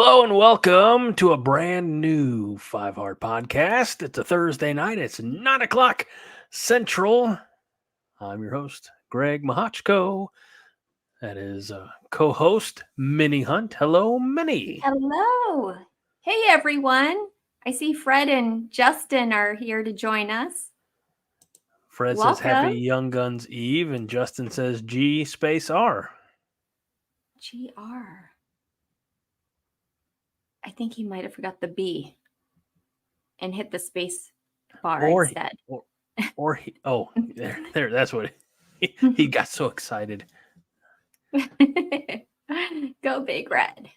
Hello and welcome to a brand new Five Heart podcast. It's a Thursday night. It's 9 o'clock Central. I'm your host, Greg Mahachko. That is co-host Minnie Hunt. Hello, Minnie. Hello. Hey, everyone. I see Fred and Justin are here to join us. Fred says Happy Young Guns Eve, and Justin says G space R. GR. I think he might have forgot the B and hit the space bar instead. There. That's what he got so excited. Go Big Red.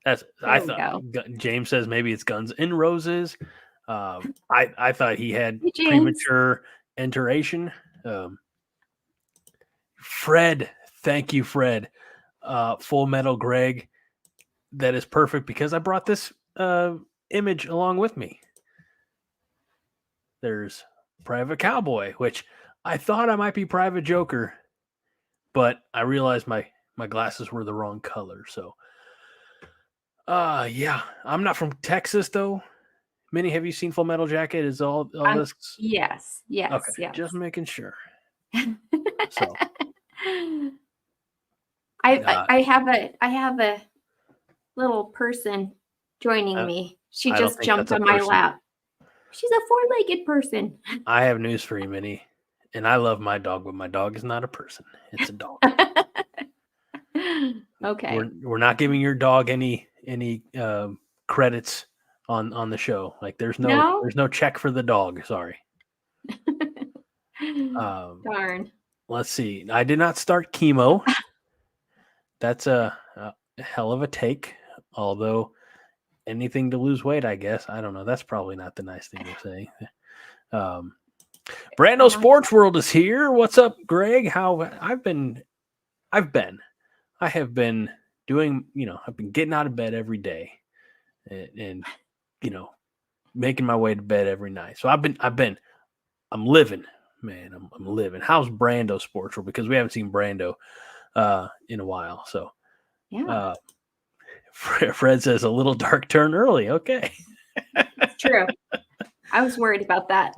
I thought James says maybe it's Guns N' Roses. I thought he had premature enteration. Fred, thank you, Fred. Full Metal Greg. That is perfect because I brought this image along with me. There's Private Cowboy, which I thought I might be Private Joker, but I realized my glasses were the wrong color. So, yeah, I'm not from Texas though. Minnie, have you seen Full Metal Jacket? Is all this? Yes. Okay, yes. Just making sure. So, I have a little person joining me. She just jumped on my lap. She's a four-legged person. I have news for you, Minnie. And I love my dog, but my dog is not a person. It's a dog. Okay. We're not giving your dog any credits on the show. Like there's no check for the dog. Sorry. Darn. Let's see. I did not start chemo. That's a hell of a take. Although anything to lose weight, I guess. I don't know. That's probably not the nice thing to say. Brando Sports World is here. What's up, Greg? How I have been doing, I've been getting out of bed every day and making my way to bed every night. So I'm living, man. I'm living. How's Brando Sports World? Because we haven't seen Brando in a while. So yeah. Fred says a little dark turn early. Okay. It's true. I was worried about that.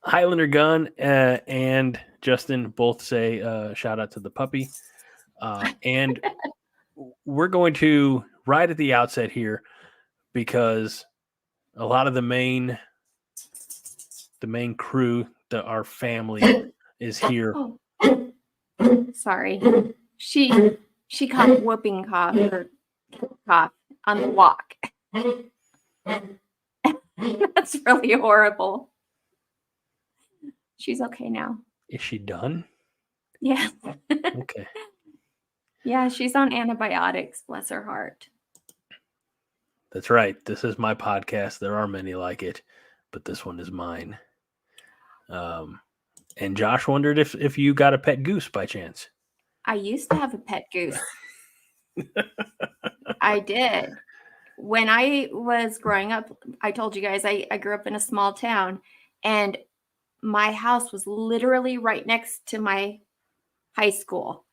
Highlander Gun and Justin both say shout out to the puppy. And we're going to right at the outset here because a lot of the main crew, our family is here. Sorry. She caught whooping cough on the walk. That's really horrible. She's okay now. Is she done? Yeah. Okay. Yeah, she's on antibiotics, bless her heart. That's right. This is my podcast. There are many like it, but this one is mine. And Josh wondered if you got a pet goose by chance. I used to have a pet goose. I did. When I was growing up, I told you guys I grew up in a small town, and my house was literally right next to my high school.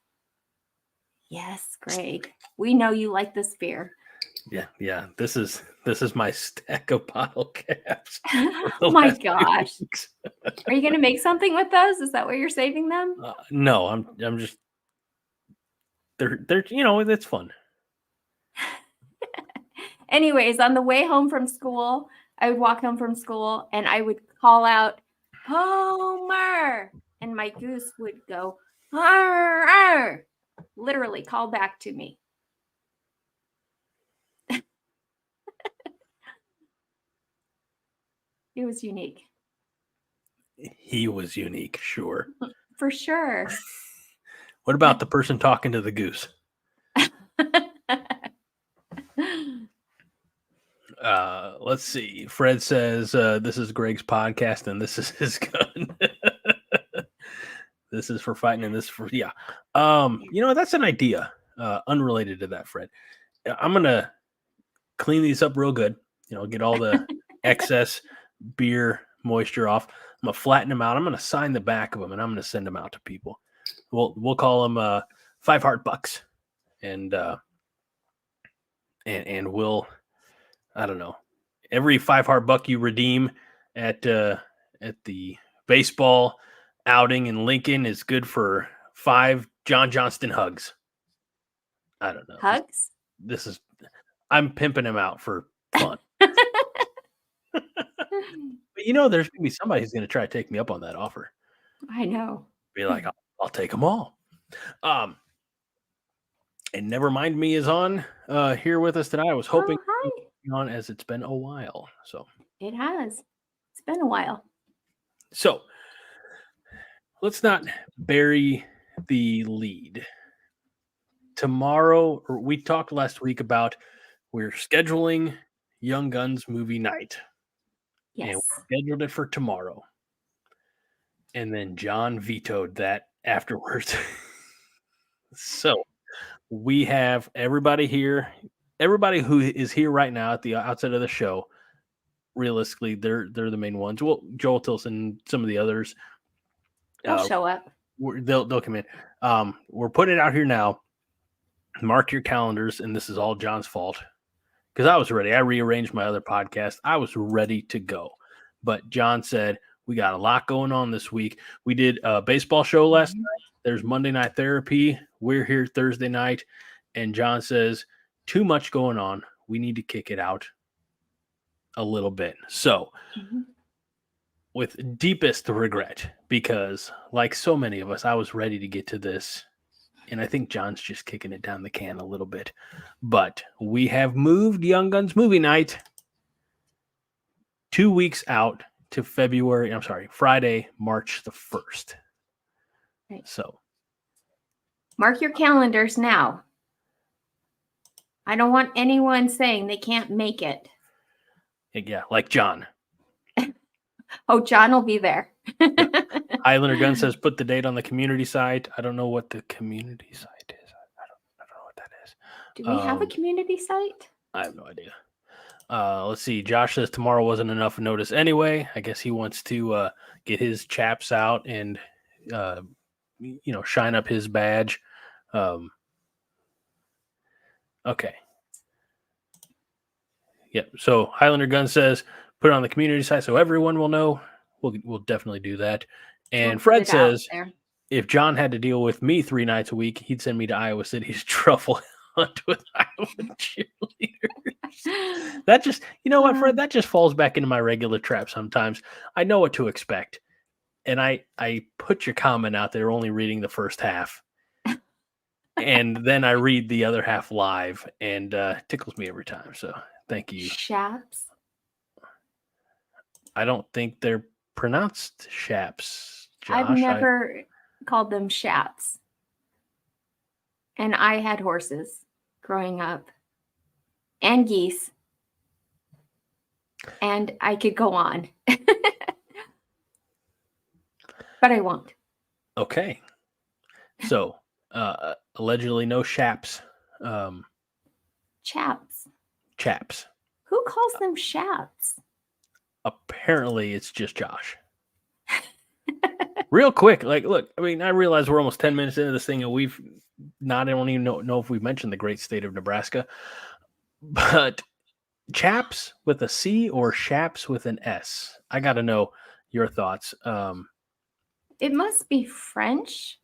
Yes, Greg. We know you like this beer. Yeah. This is my stack of bottle caps. Oh my gosh. Are you going to make something with those? Is that why you're saving them? No, I'm just they're it's fun. Anyways, on the way home from school, I would walk home from school and I would call out, Homer, and my goose would go, arr, arr. Literally call back to me. It was unique. He was unique, sure. For sure. What about the person talking to the goose? Let's see. Fred says this is Greg's podcast and this is his gun. This is for fighting and this is for that's an idea. Unrelated to that, Fred. I'm gonna clean these up real good. Get all the excess beer moisture off. I'm gonna flatten them out. I'm gonna sign the back of them and I'm gonna send them out to people. We'll call them 5 Heart Bucks, and we'll I don't know. Every $5 you redeem at the baseball outing in Lincoln is good for 5 John Johnston hugs. I don't know. Hugs? I'm pimping him out for fun. But there's gonna be somebody who's gonna try to take me up on that offer. I know. Be like, I'll take them all. And Nevermind Me is on here with us tonight. I was hoping hi. on as it's been a while. So it has. It's been a while. So let's not bury the lead. Tomorrow, or we talked last week about we're scheduling Young Guns movie night. Yes. And we scheduled it for tomorrow. And then John vetoed that afterwards. So we have everybody here. Everybody who is here right now at the outside of the show, realistically, they're the main ones. Well, Joel Tilson, some of the others. They'll show up. They'll come in. We're putting it out here now. Mark your calendars, and this is all John's fault. Because I was ready. I rearranged my other podcast. I was ready to go. But John said, we got a lot going on this week. We did a baseball show last night. There's Monday Night Therapy. We're here Thursday night. And John says, too much going on. We need to kick it out a little bit. So, with deepest regret, because like so many of us, I was ready to get to this. And I think John's just kicking it down the can a little bit. But we have moved Young Guns movie night 2 weeks out to Friday, March the 1st. Right. So mark your calendars now. I don't want anyone saying they can't make it. Yeah, like John. Oh, John will be there. Highlander Gun says put the date on the community site. I don't know what the community site is. I don't know what that is. Do we have a community site? I have no idea. Let's see. Josh says tomorrow wasn't enough notice anyway. I guess he wants to get his chaps out and shine up his badge. Okay. Yep. So Highlander Gun says put it on the community site so everyone will know. We'll definitely do that. And Fred says if John had to deal with me 3 nights a week, he'd send me to Iowa City to truffle hunt with Iowa cheerleaders. That just, what, Fred? That just falls back into my regular trap sometimes. I know what to expect. And I put your comment out there only reading the first half. And then I read the other half live, and tickles me every time. So thank you. Shaps? I don't think they're pronounced shaps, Josh. I've never called them shaps. And I had horses growing up and geese. And I could go on. But I won't. Okay. So, allegedly no shaps. Chaps. Chaps. Who calls them shaps? Apparently it's just Josh. Real quick, look, I realize we're almost 10 minutes into this thing and I don't even know if we've mentioned the great state of Nebraska, but chaps with a C or shaps with an S? I got to know your thoughts. It must be French.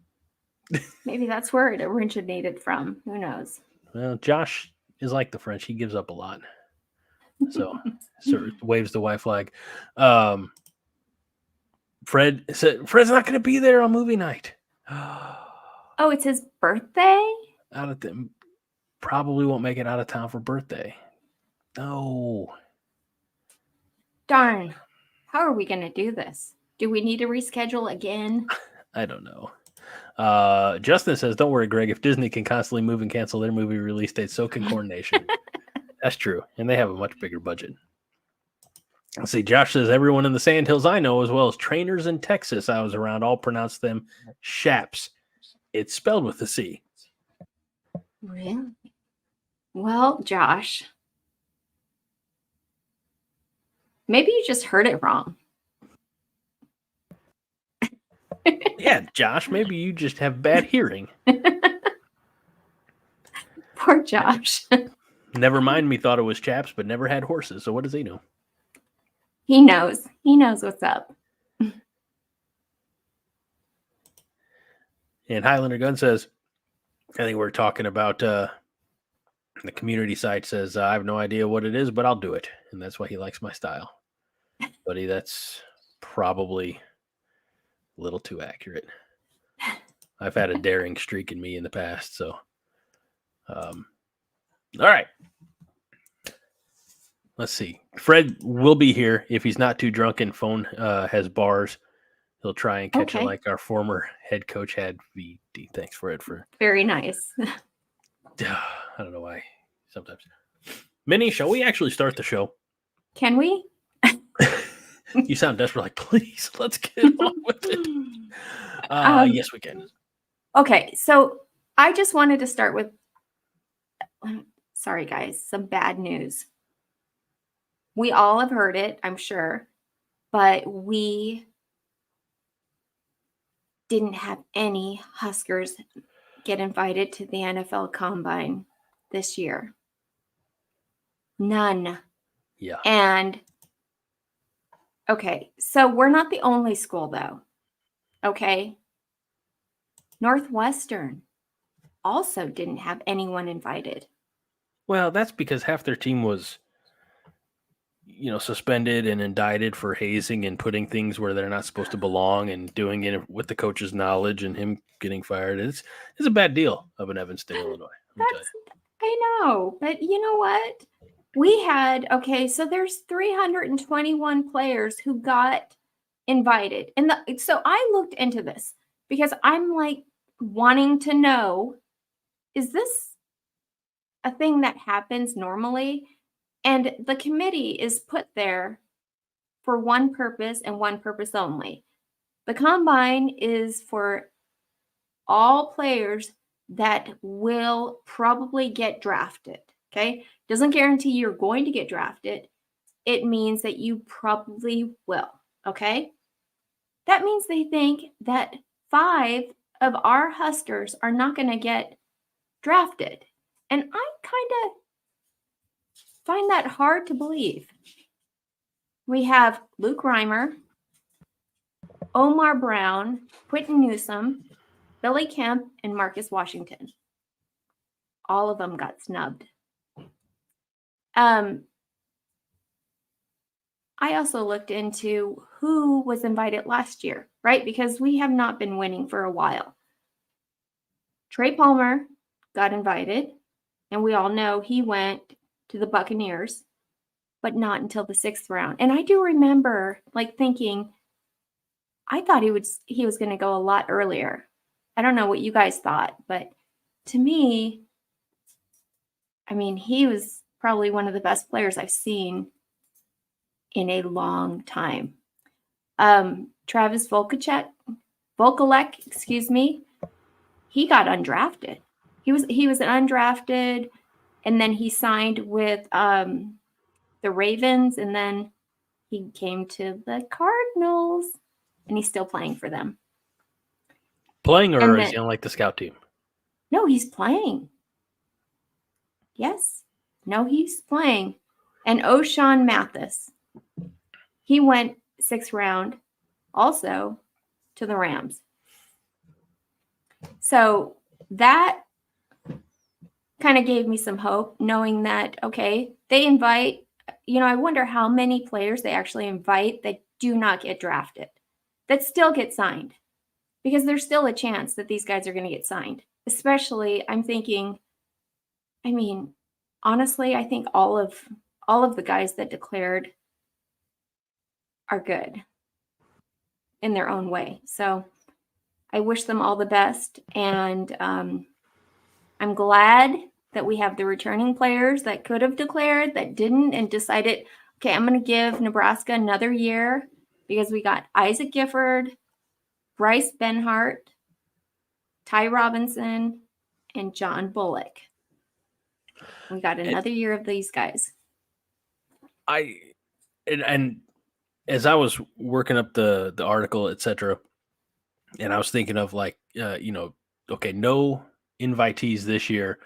Maybe that's where it originated from. Who knows? Well, Josh is like the French. He gives up a lot. So waves the white flag. Fred said Fred's not going to be there on movie night. Oh, it's his birthday? Probably won't make it out of town for birthday. No. Darn. How are we going to do this? Do we need to reschedule again? I don't know. Justin says, don't worry, Greg. If Disney can constantly move and cancel their movie release dates, so can Corn Nation. That's true. And they have a much bigger budget. Let's see. Josh says, everyone in the Sandhills I know, as well as trainers in Texas I was around, all pronounce them shaps. It's spelled with a C. Really? Well, Josh, maybe you just heard it wrong. Yeah, Josh, maybe you just have bad hearing. Poor Josh. Never mind me thought it was chaps, but never had horses. So what does he know? He knows. He knows what's up. And Highlander Gun says, I think we're talking about the community site says, I have no idea what it is, but I'll do it. And that's why he likes my style. Buddy, that's probably a little too accurate. I've had a daring streak in me in the past. So, all right. Let's see. Fred will be here if he's not too drunk and phone has bars. He'll try and catch it like our former head coach had. VD. Thanks, Fred, for very nice. I don't know why. Sometimes. Minnie, shall we actually start the show? Can we? You sound desperate. Like, please, let's get on with it. Yes, we can. Okay, so I just wanted to start with. Sorry, guys, some bad news. We all have heard it, I'm sure, but we didn't have any Huskers get invited to the NFL Combine this year. None. Yeah. And, okay, so we're not the only school, though. Okay. Northwestern also didn't have anyone invited. Well, that's because half their team was, suspended and indicted for hazing and putting things where they're not supposed to belong and doing it with the coach's knowledge and him getting fired. It's a bad deal of an Evanston, Illinois. I know, but you know what? We had, so there's 321 players who got invited. And so I looked into this because I'm like wanting to know, is this a thing that happens normally? And the committee is put there for one purpose and one purpose only. The combine is for all players that will probably get drafted. Okay. Doesn't guarantee you're going to get drafted. It means that you probably will. Okay. That means they think that 5 of our Huskers are not going to get drafted. And I kind of find that hard to believe. We have Luke Reimer, Omar Brown, Quentin Newsome, Billy Kemp, and Marcus Washington. All of them got snubbed. I also looked into who was invited last year, right? Because we have not been winning for a while. Trey Palmer got invited, and we all know he went to the Buccaneers, but not until the 6th round. And I do remember thinking, I thought he was going to go a lot earlier. I don't know what you guys thought, but to me, he was probably one of the best players I've seen in a long time. Travis Volkalek, he got undrafted. He was undrafted, and then he signed with the Ravens, and then he came to the Cardinals, and he's still playing for them. Playing, or is he on the scout team? No, he's playing. Yes. No, he's playing. And O'Shawn Mathis, he went 6th round also to the Rams. So that kind of gave me some hope, knowing that, they invite, I wonder how many players they actually invite that do not get drafted, that still get signed, because there's still a chance that these guys are going to get signed. Especially, I'm thinking, honestly, I think all of the guys that declared are good in their own way. So I wish them all the best. And I'm glad that we have the returning players that could have declared, that didn't, and decided, I'm going to give Nebraska another year, because we got Isaac Gifford, Bryce Benhart, Ty Robinson, and John Bullock. We got another year of these guys. And as I was working up the article, etc., and I was thinking of no invitees this year.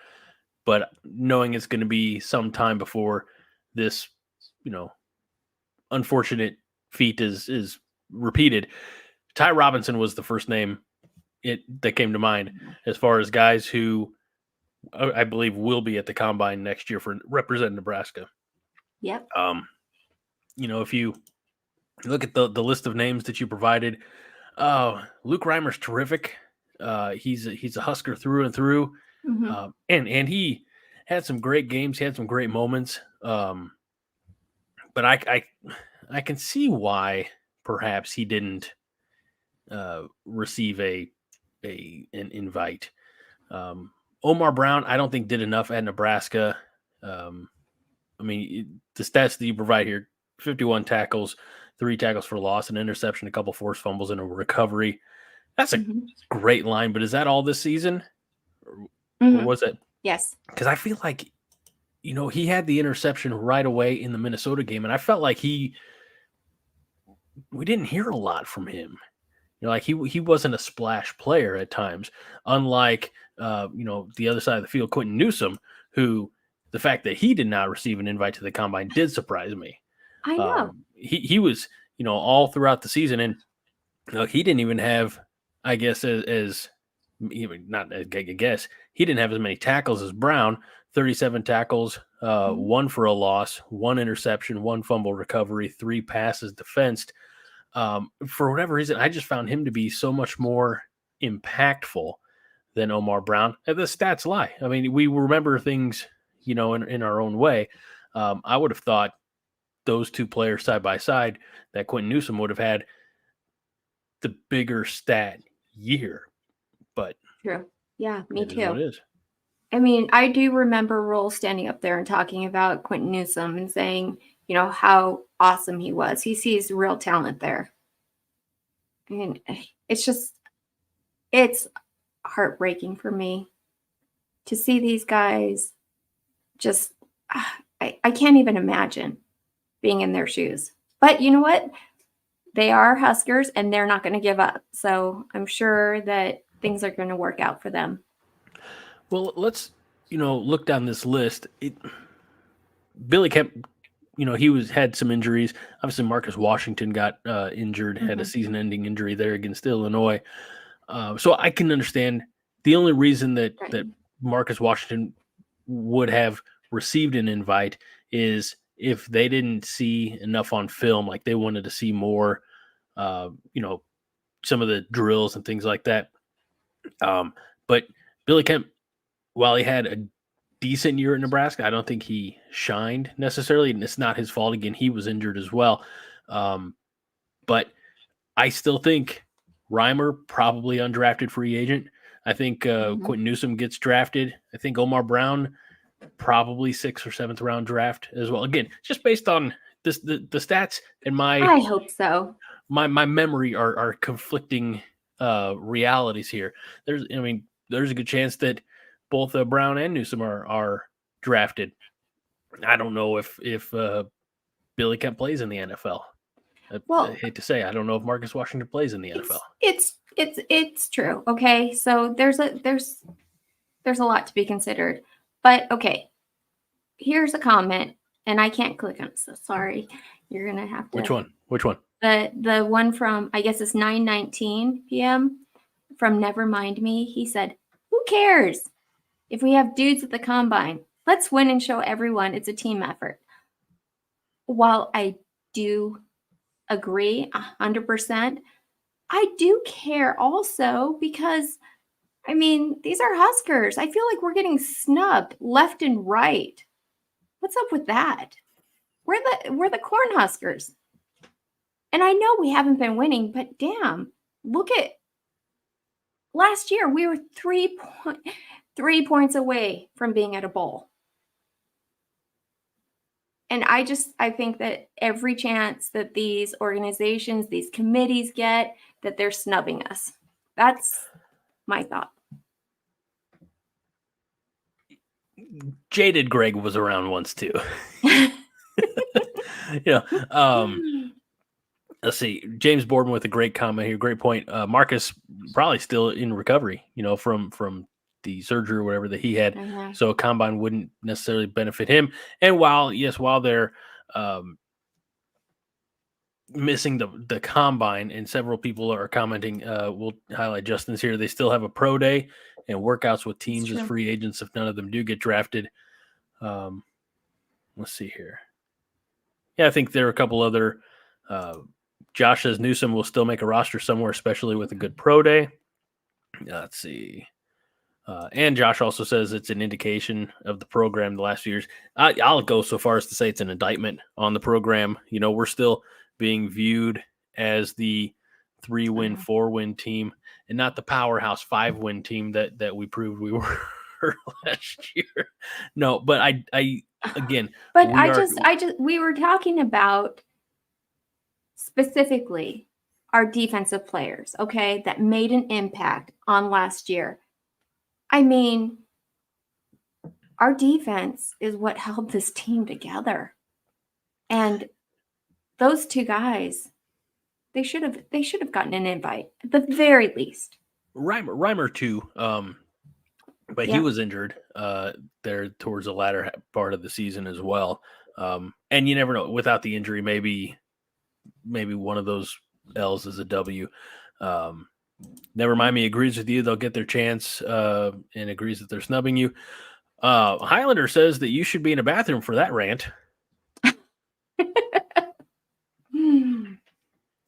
but knowing it's going to be some time before this, unfortunate feat is repeated. Ty Robinson was the first name that came to mind as far as guys who I believe will be at the combine next year for representing Nebraska. Yep. If you look at the list of names that you provided, Luke Reimer's terrific. He's a Husker through and through, and he had some great games. He had some great moments. But I can see why perhaps he didn't receive an invite. Omar Brown, I don't think did enough at Nebraska. The stats that you provide here: 51 tackles, 3 tackles for loss, an interception, a couple forced fumbles, and a recovery. That's a great line, but is that all this season? Or was it? Yes. Because I feel like, he had the interception right away in the Minnesota game, and I felt like we didn't hear a lot from him. He wasn't a splash player at times, unlike, the other side of the field, Quentin Newsome, who the fact that he did not receive an invite to the combine did surprise me. I know. He was, all throughout the season, and he didn't even have, I guess, he didn't have as many tackles as Brown. 37 tackles, 1 for a loss, 1 interception, 1 fumble recovery, 3 passes defensed. For whatever reason, I just found him to be so much more impactful than Omar Brown. And the stats lie. We remember things, in our own way. I would have thought those two players side by side, that Quentin Newsome would have had the bigger stat year. But true. Yeah, me too. What it is. I do remember Rhule standing up there and talking about Quentin Newsome and saying, how awesome he was. He sees real talent there. And it's heartbreaking for me to see these guys just, I can't even imagine being in their shoes. But you know what? They are Huskers and they're not going to give up. So I'm sure that things are going to work out for them. Well, let's, look down this list. Billy Kemp, he had some injuries. Obviously, Marcus Washington got injured, had a season-ending injury there against Illinois. So I can understand the only reason that Marcus Washington would have received an invite is if they didn't see enough on film, like they wanted to see more, some of the drills and things like that. But Billy Kemp, while he had a decent year in Nebraska, I don't think he shined necessarily, and it's not his fault. Again, he was injured as well. But I still think Reimer, probably undrafted free agent. I think Quentin Newsome gets drafted. I think Omar Brown, probably 6th or 7th round draft as well. Again, just based on this, the stats and I hope so. My memory are conflicting realities here. There's a good chance that both Brown and Newsome are drafted. I don't know if Billy Kemp plays in the NFL. I hate to say, I don't know if Marcus Washington plays in the NFL. It's true. Okay, so there's a lot to be considered. But okay, here's a comment, and I can't click on it. So sorry, you're gonna have to. Which one? The one from, I guess it's 9:19 p.m. from Never Mind Me. He said, "Who cares if we have dudes at the combine? Let's win and show everyone it's a team effort." While I do agree 100%, I do care also because, these are Huskers. I feel like we're getting snubbed left and right. What's up with that? We're the Cornhuskers. And I know we haven't been winning, but damn, look at last year. We were 3 points away from being at a bowl. And I think that every chance that these organizations, these committees get, that they're snubbing us. That's my thought. Jaded Greg was around once too. Let's see. James Boardman with a great comment here. Great point. Marcus probably still in recovery, from the surgery or whatever that he had. Mm-hmm. So a combine wouldn't necessarily benefit him. And while they're missing the combine, and several people are commenting, we'll highlight Justin's here, they still have a pro day and workouts with teams as free agents if none of them do get drafted. Let's see here. Yeah, I think there are a couple other. Josh says Newsom will still make a roster somewhere, especially with a good pro day. Let's see. And Josh also says it's an indication of the program the last few years. I'll go so far as to say it's an indictment on the program. We're still being viewed as the 3-win, 4-win team, and not the powerhouse 5-win team that we proved we were last year. No, but I again. But we were talking about specifically our defensive players, okay, that made an impact on last year. I mean, our defense is what held this team together. And those two guys, they should have gotten an invite at the very least. Reimer too, but he was injured there towards the latter part of the season as well. And you never know, without the injury, maybe one of those L's is a W. Never mind me agrees with you. They'll get their chance and agrees that they're snubbing you. Highlander says that you should be in a bathroom for that rant.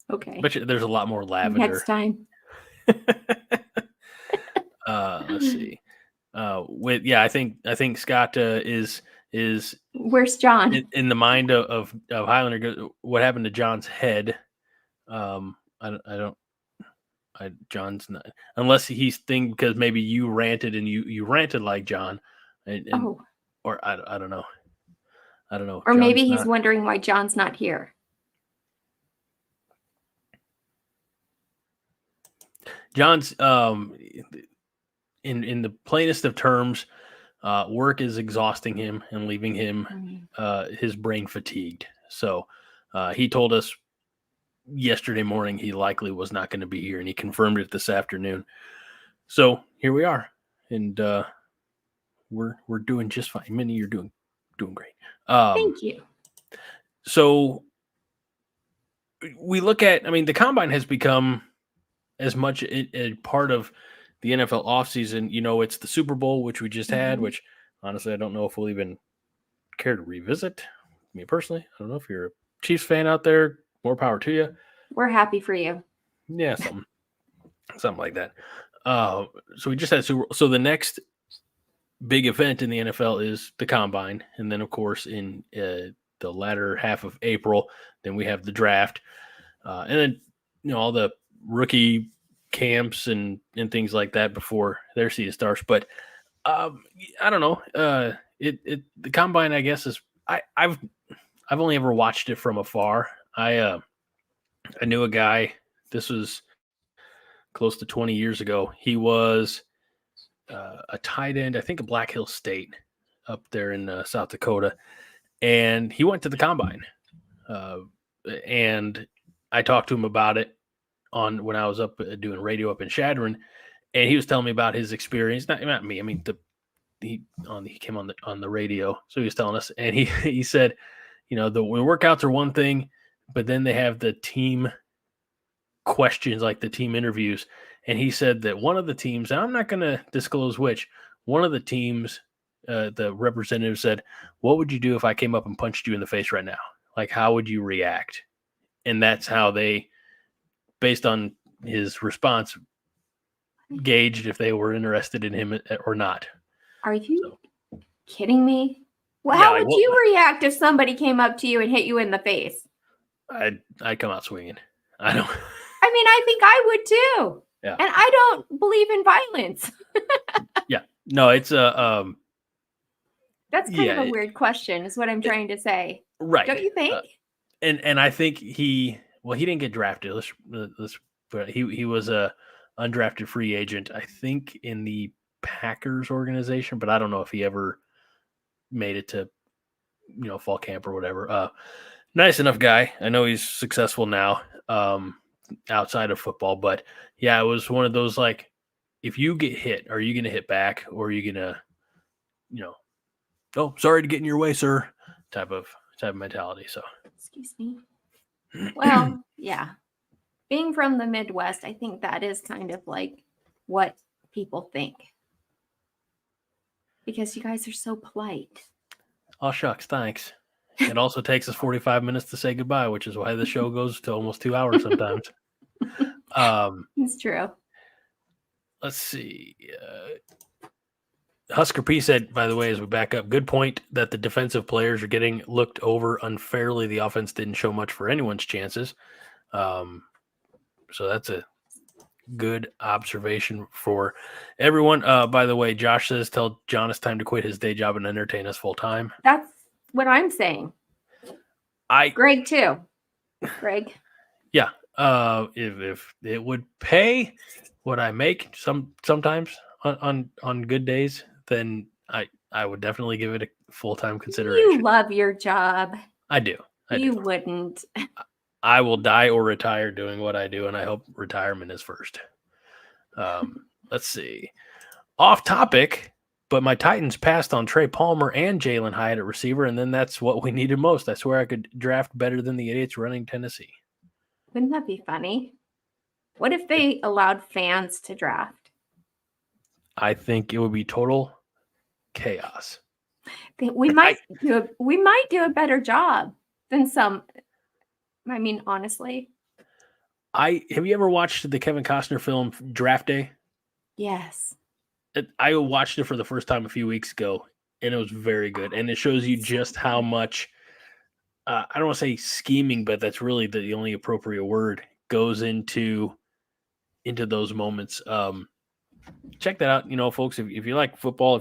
Okay. But there's a lot more lavender. Next time. Let's see. I think Scott is where's John in the mind of Highlander. What happened to John's head? John's not, unless he's thinking because maybe you ranted and you ranted like John, or I don't know. Or John's maybe he's wondering why John's not here. John's in the plainest of terms, work is exhausting him and leaving him his brain fatigued. So he told us yesterday morning he likely was not going to be here, and he confirmed it this afternoon. So here we are, and we're doing just fine. Minnie, you're doing great. Thank you. So we look at, the combine has become as much a part of the NFL offseason. It's the Super Bowl, which we just had, which honestly I don't know if we'll even care to revisit. Me personally, I don't know if you're a Chiefs fan out there. More power to you. We're happy for you. Yeah, something like that. So we just had Super Bowl. So the next big event in the NFL is the combine, and then of course in the latter half of April, then we have the draft, and then all the rookie camps and things like that before their season starts. But I don't know. The combine, I guess, is I've only ever watched it from afar. I knew a guy. This was close to 20 years ago. He was a tight end, I think, at Black Hill State up there in South Dakota, and he went to the combine. And I talked to him about it when I was up doing radio up in Shadron, and he was telling me about his experience. Not me. He came on the radio, so he was telling us, and he said, the workouts are one thing, but then they have the team questions, like the team interviews. And he said that one of the teams, and I'm not going to disclose which, one of the teams, the representative said, "What would you do if I came up and punched you in the face right now? Like, how would you react?" And that's how they, based on his response, gauged if they were interested in him or not. Are you kidding me? Well, how would you react if somebody came up to you and hit you in the face? I'd come out swinging. I don't. I think I would too. Yeah. And I don't believe in violence. Yeah. No, it's a. That's kind of a weird question, is what I'm trying to say. Right. Don't you think? And I think he didn't get drafted. But he was a undrafted free agent, I think, in the Packers organization, but I don't know if he ever made it to, fall camp or whatever. Nice enough guy. I know he's successful now, outside of football, but yeah, it was one of those, like, if you get hit, are you going to hit back, or are you going to, oh, sorry to get in your way, sir, type of mentality. So, Excuse me. Well, yeah. Being from the Midwest, I think that is kind of like what people think. Because you guys are so polite. oh, shucks, thanks. It also takes us 45 minutes to say goodbye, which is why the show goes to almost 2 hours sometimes. It's true. Let's see. Husker P said, by the way, as we back up, good point that the defensive players are getting looked over unfairly. The offense didn't show much for anyone's chances. So that's a good observation for everyone. By the way, Josh says, tell John it's time to quit his day job and entertain us full time. That's what I'm saying. Greg too. Greg. Yeah. If it would pay what I make sometimes on good days, then I would definitely give it a full-time consideration. You love your job. I do. You wouldn't. I will die or retire doing what I do, and I hope retirement is first. Let's see. Off topic, but my Titans passed on Trey Palmer and Jalen Hyatt at receiver, and then that's what we needed most. I swear I could draft better than the idiots running Tennessee. Wouldn't that be funny? What if they allowed fans to draft? I think it would be total chaos. We might do a better job than some. I mean, honestly. Have you ever watched the Kevin Costner film Draft Day? Yes. I watched it for the first time a few weeks ago, and it was very good. And it shows you just how much, I don't want to say scheming, but that's really the only appropriate word, goes into those moments. Check that out, folks. If you like football,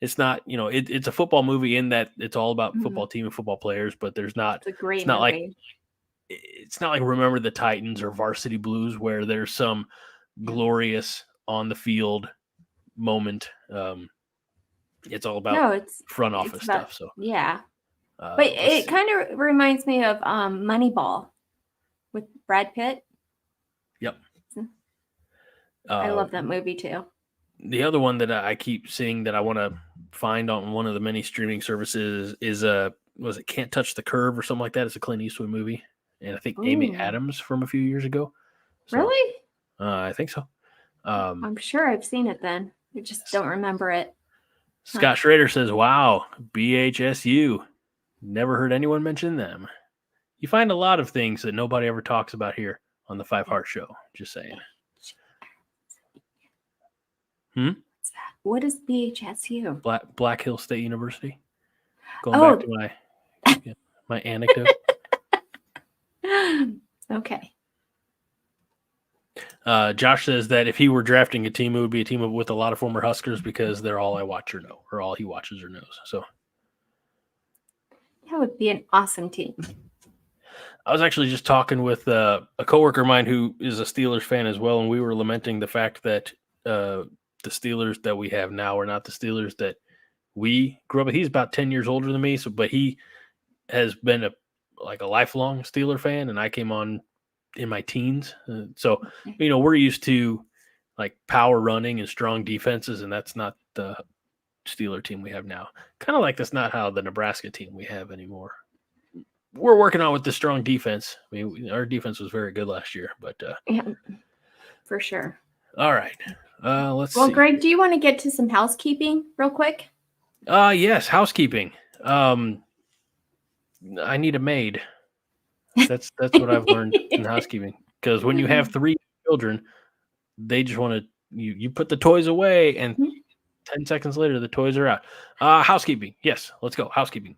it's not, it's a football movie in that it's all about football team and football players, but there's not, it's a great it's not movie. It's not like Remember the Titans or Varsity Blues where there's some glorious on the field moment. It's all about front office stuff. So yeah, but it kind of reminds me of Moneyball with Brad Pitt. Yep. I love that movie too. The other one that I keep seeing that I want to find on one of the many streaming services is was it Can't Touch the Curve or something like that? It's a Clint Eastwood movie, and I think Amy Adams from a few years ago. So, really? I think so. I'm sure I've seen it then. I just don't remember it. Scott Schrader says, wow, BHSU. Never heard anyone mention them. You find a lot of things that nobody ever talks about here on the Five Heart Show. Just saying. What's that? What is BHSU? Black Hill State University. Going back to my anecdote. Okay. Josh says that if he were drafting a team, it would be a team with a lot of former Huskers because they're all I watch or know, or all he watches or knows. So that would be an awesome team. I was actually just talking with a coworker of mine who is a Steelers fan as well, and we were lamenting the fact that the Steelers that we have now are not the Steelers that we grew up with. He's about 10 years older than me, but he has been a lifelong Steeler fan, and I came on in my teens. So, we're used to like power running and strong defenses, and that's not the Steeler team we have now. Kind of like that's not how the Nebraska team we have anymore. We're working on with the strong defense. I mean, our defense was very good last year, but yeah, for sure. All right. Let's see. Well, Greg, do you want to get to some housekeeping real quick? Yes, housekeeping. I need a maid. That's what I've learned in housekeeping. Because when you have 3 children, they just want to you put the toys away, and 10 seconds later the toys are out. Housekeeping. Yes, let's go. Housekeeping.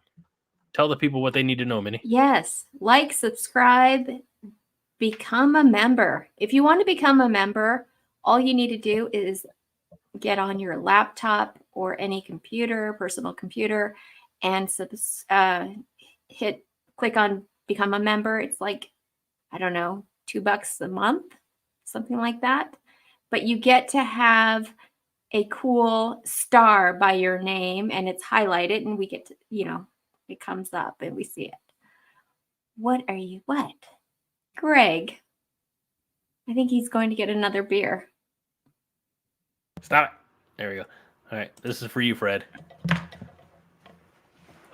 Tell the people what they need to know, Minnie. Yes, like, subscribe, become a member. If you want to become a member, all you need to do is get on your laptop or any computer, personal computer, and click on become a member. It's like, I don't know, $2 a month, something like that. But you get to have a cool star by your name, and it's highlighted, and we get to, it comes up and we see it. What? Greg, I think he's going to get another beer. Stop it. There we go. All right, this is for you, Fred.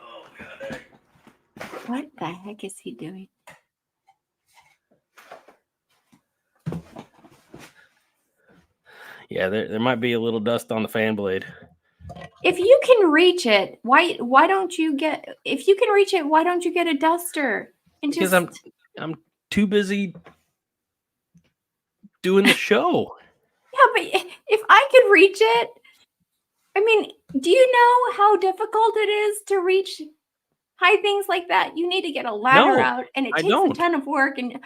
Oh, God. What the heck is he doing? Yeah, there might be a little dust on the fan blade. If you can reach it, why don't you get? If you can reach it, why don't you get a duster? And Because just I'm too busy doing the show. yeah, but if I could reach it, I mean, do you know how difficult it is to reach high things like that? You need to get a ladder No, out, and it I takes don't. a ton of work. And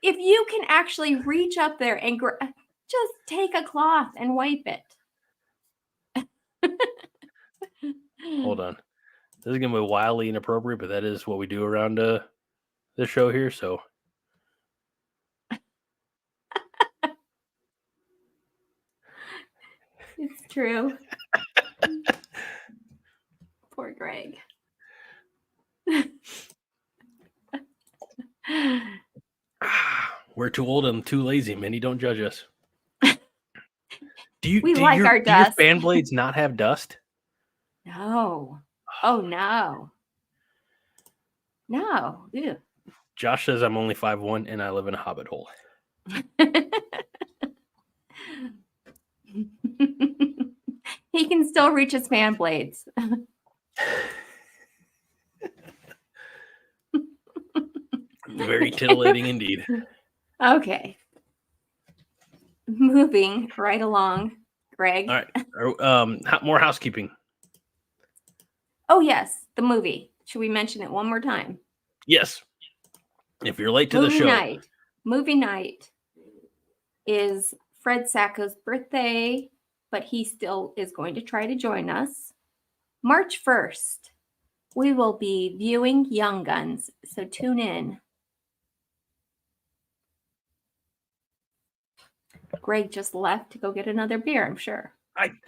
if you can actually reach up there and just take a cloth and wipe it. Hold on. This is going to be wildly inappropriate, but that is what we do around this show here, so. It's true. Poor Greg. We're too old and too lazy, Minnie. Don't judge us. Do our your dust. fan blades not have dust? No. Oh, no. No. Ew. Josh says I'm only 5'1" and I live in a hobbit hole. He can still reach his fan blades. Very titillating indeed. Okay. Moving right along, Greg. All right. More housekeeping. Oh, yes. The movie. Should we mention it one more time? Yes. If you're late to the show. Movie night is Fred Sacco's birthday, but he still is going to try to join us. March 1st, we will be viewing Young Guns, so tune in. Greg just left to go get another beer, I'm sure.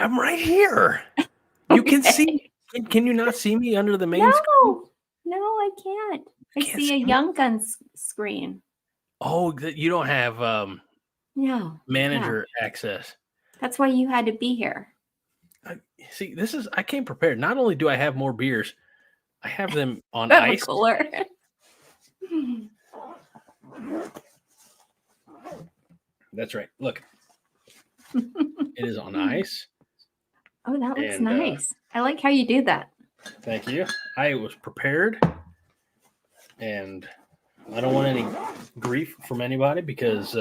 I'm right here. You can see. Can you not see me under the main screen? No, I can't. I see a Young Guns screen. Oh, you don't have manager no. access. That's why you had to be here. See, I came prepared. Not only do I have more beers, I have them on You have ice. a cooler. That's right. Look, it is on ice. Oh, that looks nice. I like how you do that. Thank you. I was prepared, and I don't want any grief from anybody because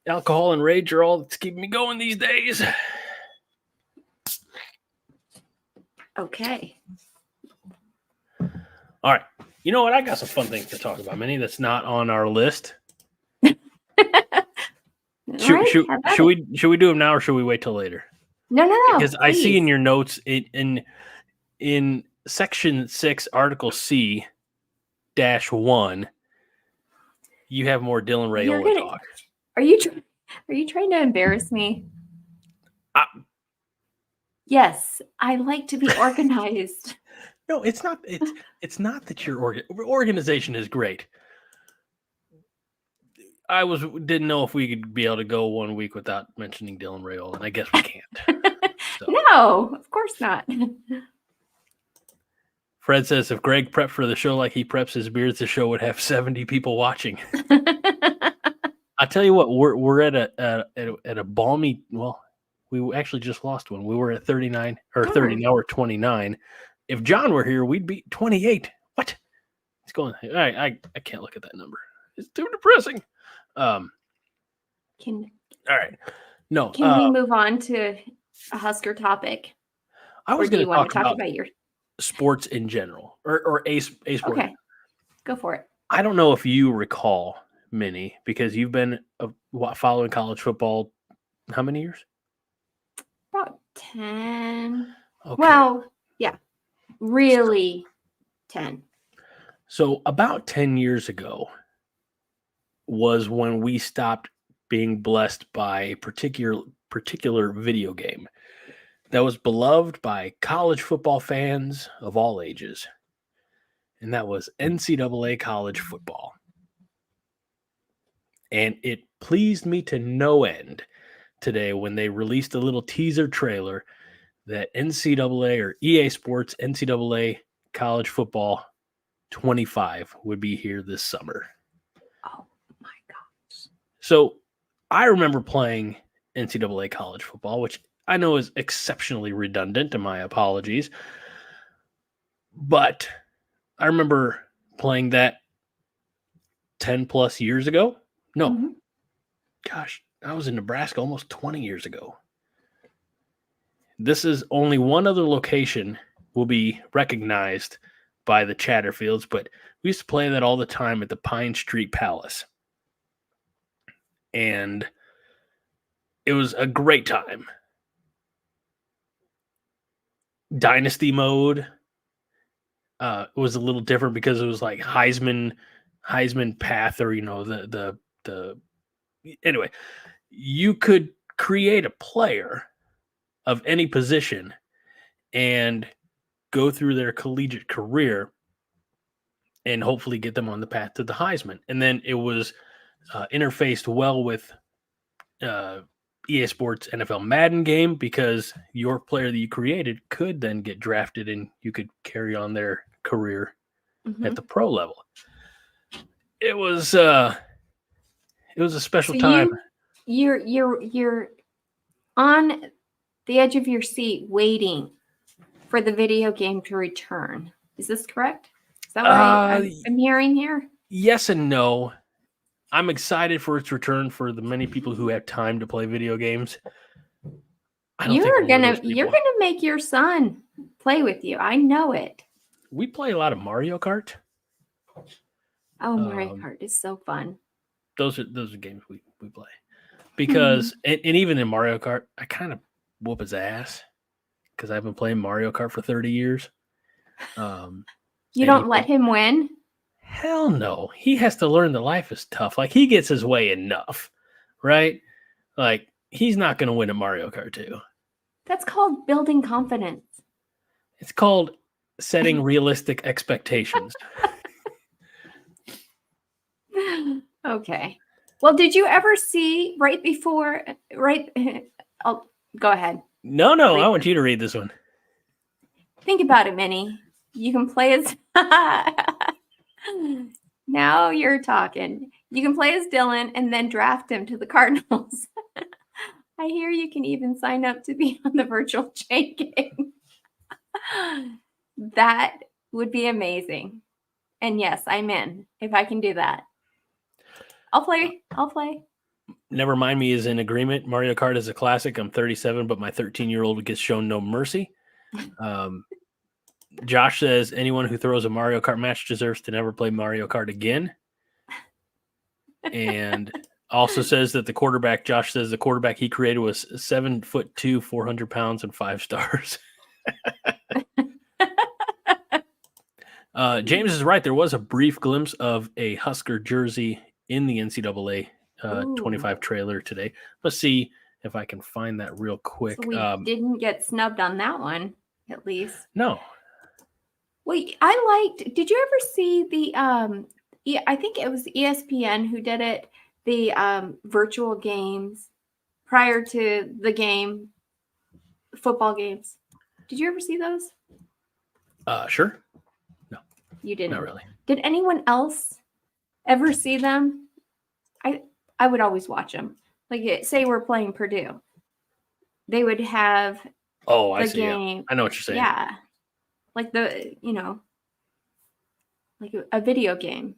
alcohol and rage are all that's keeping me going these days. Okay. All right. You know what? I got some fun things to talk about, Minnie, that's not on our list. Should we do them now, or should we wait till later? No. Because I see in your notes in section 6, article C -1, you have more Dylan Rhule-Aid talk. Are you trying to embarrass me? Yes, I like to be organized. No, it's not. It's not that your organization is great. I didn't know if we could be able to go 1 week without mentioning Dylan Rhule-Aid, and I guess we can't. So. No, of course not. Fred says if Greg prepped for the show like he preps his beers, the show would have 70 people watching. I tell you what, we're at a balmy. Well, we actually just lost one. We were at 39 or 30. Now we're 29. If John were here, we'd be 28. What? He's going. I can't look at that number. It's too depressing. All right. No. Can we move on to a Husker topic? I was going to talk about your sports in general, or a sport. Okay, go for it. I don't know if you recall, Minnie, because you've been following college football. How many years? About 10. Okay. Well, yeah, really 10. So about 10 years ago was when we stopped being blessed by a particular video game that was beloved by college football fans of all ages. And that was NCAA college football. And it pleased me to no end today when they released a little teaser trailer that NCAA or EA Sports NCAA College Football 25 would be here this summer. Oh my gosh. So I remember playing NCAA college football, which I know is exceptionally redundant, and my apologies. But I remember playing that 10 plus years ago. No, gosh, I was in Nebraska almost 20 years ago. This is only one other location will be recognized by the Chatterfields, but we used to play that all the time at the Pine Street Palace. And it was a great time. Dynasty mode was a little different because it was like Heisman path, or the anyway, you could create a player of any position and go through their collegiate career and hopefully get them on the path to the Heisman. And then it was interfaced well with EA Sports NFL Madden game, because your player that you created could then get drafted and you could carry on their career at the pro level. It was a special time. You're on the edge of your seat waiting for the video game to return. Is this correct? Is that what I'm hearing here? Yes and no. I'm excited for its return for the many people who have time to play video games. You're gonna make your son play with you. I know it. We play a lot of Mario Kart. Oh, Mario Kart is so fun. Those are games we play. Because and even in Mario Kart, I kind of whoop his ass because I've been playing Mario Kart for 30 years. You don't let him win? Hell no. He has to learn that life is tough. Like, he gets his way enough, right? Like, he's not going to win at Mario Kart 2. That's called building confidence. It's called setting realistic expectations. Okay. Well, did you ever see oh, go ahead. No, I want you to read this one. Think about it, Minnie. You can play as... Now you're talking. You can play as Dylan and then draft him to the Cardinals. I hear you can even sign up to be on the virtual chain game. That would be amazing. And yes, I'm in if I can do that. I'll play. Never Mind Me is in agreement. Mario Kart is a classic. I'm 37, but my 13-year-old gets shown no mercy. Josh says anyone who throws a Mario Kart match deserves to never play Mario Kart again. And also says that Josh says the quarterback he created was 7'2", 400 pounds, and 5 stars. James is right. There was a brief glimpse of a Husker jersey in the NCAA 25 trailer today. Let's see if I can find that real quick. So we didn't get snubbed on that one, at least. No. Wait, did you ever see the, I think it was ESPN who did it, the virtual games prior to the game, football games. Did you ever see those? Sure. No. You didn't? Not really. Did anyone else ever see them? I would always watch them. Like, say we're playing Purdue. They would have I see. Game. Yeah. I know what you're saying. Yeah. Like like a video game.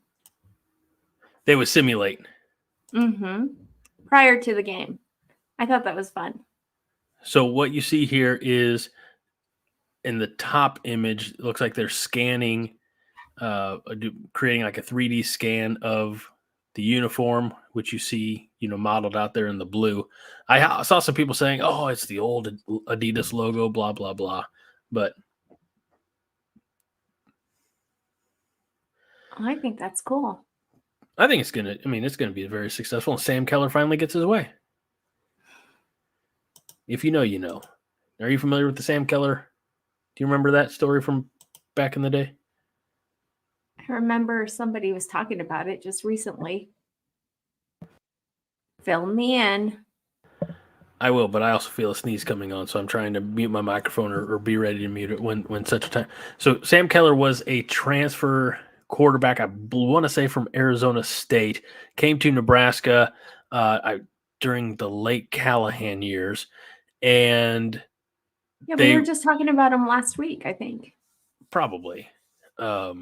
They would simulate. Prior to the game. I thought that was fun. So what you see here is in the top image, it looks like they're scanning, creating like a 3D scan of the uniform, which you see, modeled out there in the blue. I saw some people saying, "Oh, it's the old Adidas logo," blah blah blah. But I think that's cool. I think it's gonna be very successful. And Sam Keller finally gets his way. If you know, you know. Are you familiar with the Sam Keller? Do you remember that story from back in the day? I remember somebody was talking about it just recently. Fill me in. I will, but I also feel a sneeze coming on, so I'm trying to mute my microphone or be ready to mute it when such a time. So Sam Keller was a transfer quarterback, I want to say from Arizona State, came to Nebraska during the late Callahan years, and Yeah, we were just talking about him last week, I think. Probably. But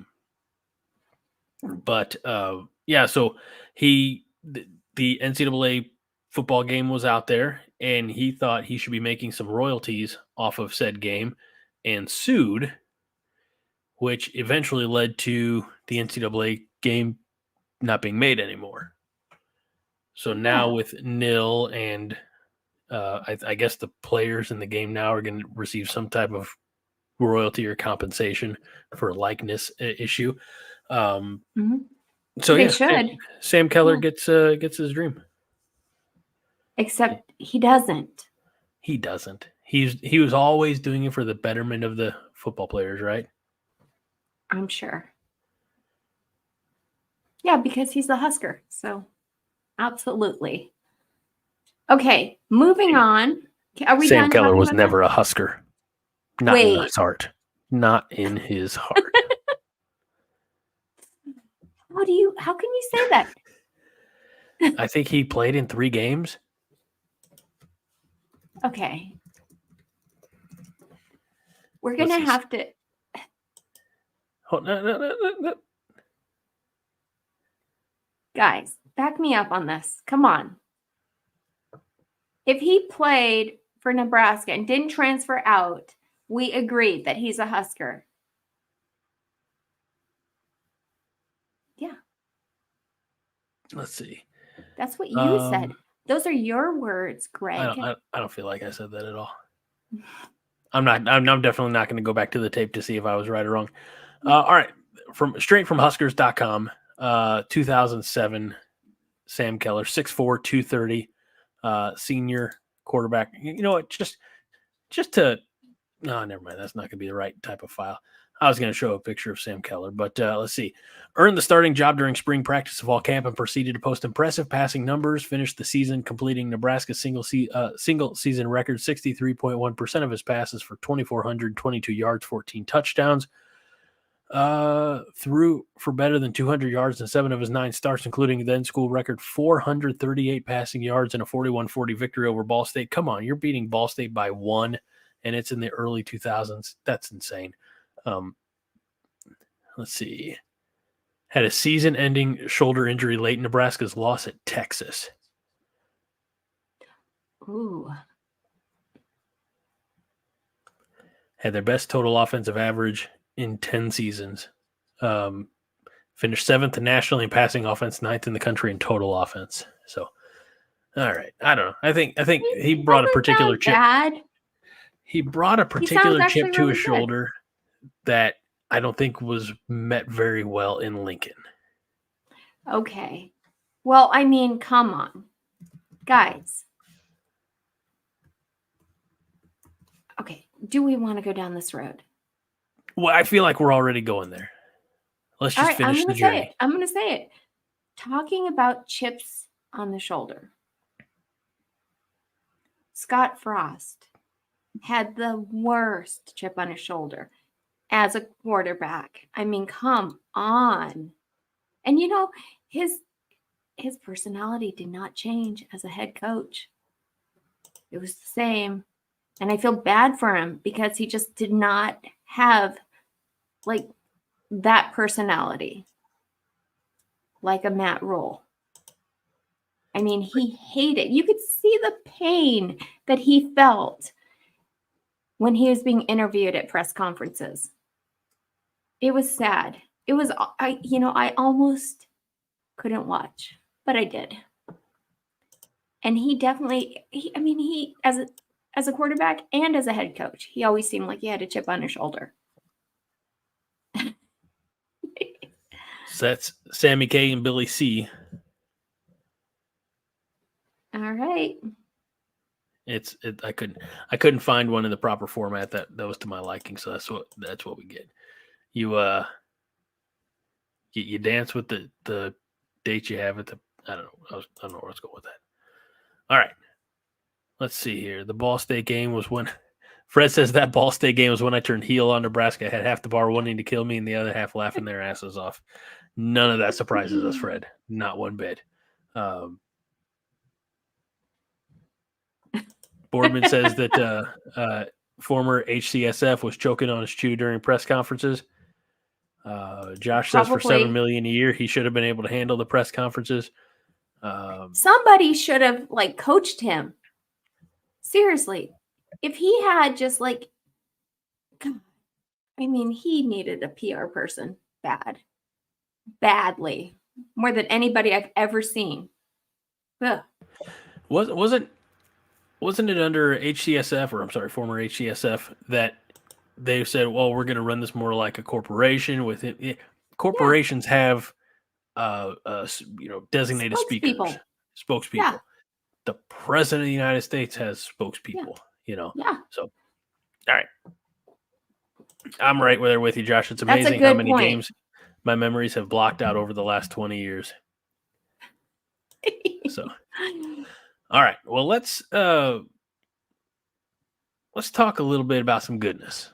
yeah, so the NCAA football game was out there, and he thought he should be making some royalties off of said game and sued, which eventually led to the NCAA game not being made anymore. So now with nil and I guess the players in the game now are going to receive some type of royalty or compensation for a likeness issue. So they yeah, should. Sam Keller gets his dream. Except he doesn't. He doesn't. He was always doing it for the betterment of the football players, right? I'm sure. Yeah, because he's the Husker. So absolutely. Okay, moving on. Are we Sam done Keller talking was about never that? a Husker. Not in his heart. Not in his heart. How can you say that? I think he played in 3 games. Okay. We're going to have to. Oh, no. Guys, back me up on this. Come on. If he played for Nebraska and didn't transfer out, we agreed that he's a Husker. Yeah. Let's see. That's what you said. Those are your words, Greg. I don't feel like I said that at all. I'm definitely not going to go back to the tape to see if I was right or wrong. All right. Straight from Huskers.com, 2007, Sam Keller, 6'4", 230, senior quarterback. You know what? Just to – no, never mind. That's not going to be the right type of file. I was going to show a picture of Sam Keller, but let's see. Earned the starting job during spring practice of fall camp and proceeded to post impressive passing numbers. Finished the season completing Nebraska's single season record 63.1% of his passes for 2,422 yards, 14 touchdowns. Threw for better than 200 yards in 7 of his 9 starts, including then school record 438 passing yards and a 41-40 victory over Ball State. Come on, you're beating Ball State by 1, and it's in the early 2000s. That's insane. Let's see. Had a season-ending shoulder injury late in Nebraska's loss at Texas. Ooh. Had their best total offensive average in 10 seasons. Finished 7th nationally in passing offense, 9th in the country in total offense. So, all right. I don't know. I think he brought a particular chip. Bad. He brought a particular chip to really his shoulder that I don't think was met very well in Lincoln. Okay. Well, I mean, come on. Guys. Okay. Do we want to go down this road? Well, I feel like we're already going there. Let's just finish the journey. I'm going to say it. Talking about chips on the shoulder. Scott Frost had the worst chip on his shoulder as a quarterback. I mean, come on. And you know, his personality did not change as a head coach. It was the same. And I feel bad for him because he just did not have like that personality like a Matt Rhule. I mean, he hated. You could see the pain that he felt when he was being interviewed at press conferences. It was sad. It was, I almost couldn't watch, but I did. And he definitely, as a quarterback and as a head coach, he always seemed like he had a chip on his shoulder. So that's Sammy K and Billy C. All right. I couldn't find one in the proper format that was to my liking, so that's what we get. You dance with the date you have at the I don't know where let's go with that. All right. let's see here. The Ball State game was when Fred says that Ball State game was when I turned heel on Nebraska. I had half the bar wanting to kill me and the other half laughing their asses off. None of that surprises us, Fred. Not one bit. Boardman says that former HCSF was choking on his chew during press conferences. Josh says for $7 million a year, he should have been able to handle the press conferences. Somebody should have coached him. Seriously, if he had just he needed a PR person badly, more than anybody I've ever seen. Ugh. Wasn't it under HCSF, or I'm sorry, former HCSF, that they said, well, we're going to run this more like a corporation with it. Corporations have, designated speakers, spokespeople. Yeah. The president of the United States has spokespeople, Yeah. So, all right. I'm right there with you, Josh. It's amazing how many games my memories have blocked out over the last 20 years. So, all right. Well, let's talk a little bit about some goodness,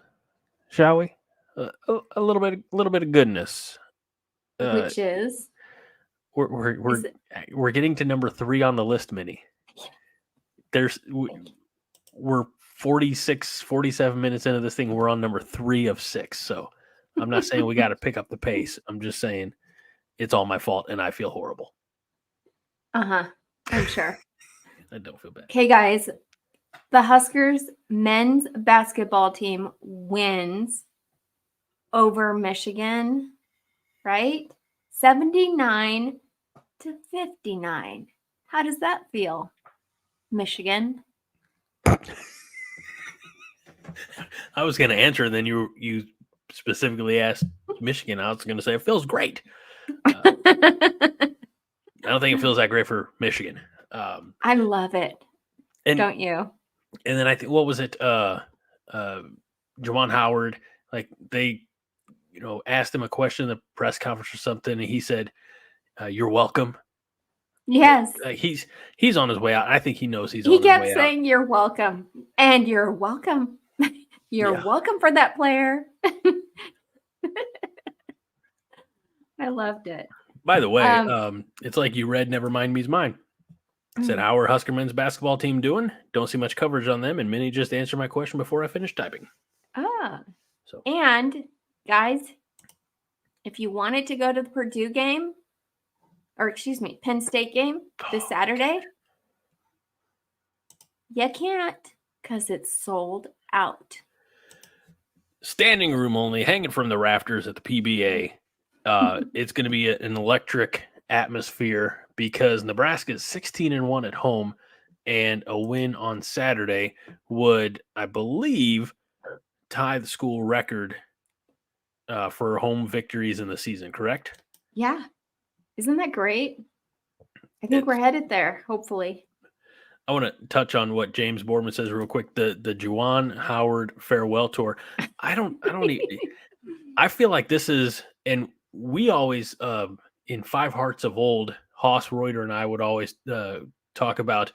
shall we? A little bit of goodness. Which is we're getting to number 3 on the list, Minnie. We're 47 minutes into this thing. We're on number 3 of 6. So I'm not saying we got to pick up the pace. I'm just saying it's all my fault and I feel horrible. I'm sure. I don't feel bad. Okay, guys. The Huskers men's basketball team wins over Michigan, right? 79-59. How does that feel, Michigan? I was going to answer, and then you specifically asked Michigan. I was going to say it feels great. I don't think it feels that great for Michigan. I love it. Don't you? And then I think, what was it? Juwan Howard, they, asked him a question in the press conference or something, and he said, "You're welcome." Yes. He's on his way out. I think he knows he's on his way out. He kept saying, "You're welcome," and you're welcome. You're welcome for that player. I loved it. By the way, it's like you read Nevermind Me's mind. Said, how are Husker men's basketball team doing? Don't see much coverage on them. And Minnie just answered my question before I finished typing. So. And, guys, if you wanted to go to the Purdue game, Penn State game this Saturday, you can't because it's sold out. Standing room only, hanging from the rafters at the PBA. It's going to be an electric atmosphere because Nebraska is 16-1 at home, and a win on Saturday would, I believe, tie the school record for home victories in the season, correct? Yeah. Isn't that great? I think we're headed there, hopefully. I want to touch on what James Boardman says real quick. The Juwan Howard farewell tour. I feel like this is, and we always, in Five Hearts of Old, Haas Reuter and I would always talk about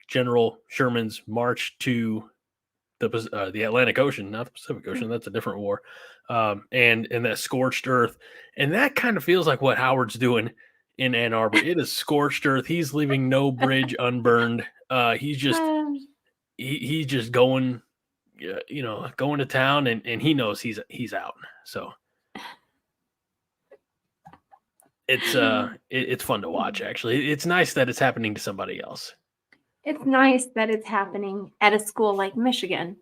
General Sherman's march to the Atlantic Ocean, not the Pacific Ocean. That's a different war. And that scorched earth. And that kind of feels like what Howard's doing in Ann Arbor. It is scorched earth. He's leaving no bridge unburned. He's just he's just going, going to town, and he knows he's out. So it's fun to watch. Actually, it's nice that it's happening to somebody else. It's nice that it's happening at a school like Michigan.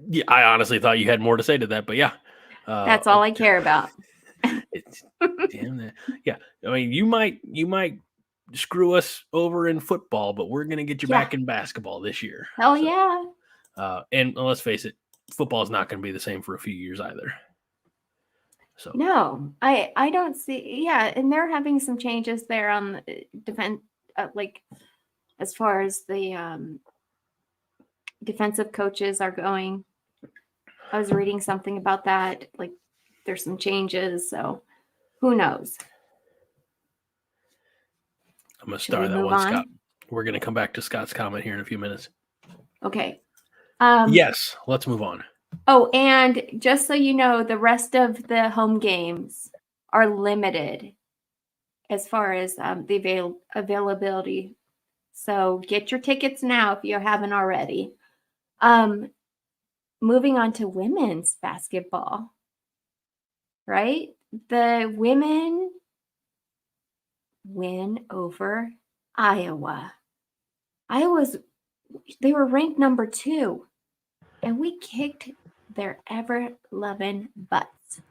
Yeah, I honestly thought you had more to say to that, but yeah. That's all I care about. Damn that. Yeah. I mean, you might screw us over in football, but we're going to get you back in basketball this year. Hell yeah. And let's face it, football is not going to be the same for a few years either. So no, I don't see. Yeah. And they're having some changes there on the defense, as far as the defensive coaches are going. I was reading something about that. There's some changes. So who knows? I'm going to Should we start that move one, on? Scott. We're going to come back to Scott's comment here in a few minutes. Okay. Yes, let's move on. Oh, and just so you know, the rest of the home games are limited as far as the availability. So get your tickets now if you haven't already. Moving on to women's basketball, right? The women win over Iowa. They were ranked number 2, and we kicked their ever-loving butts.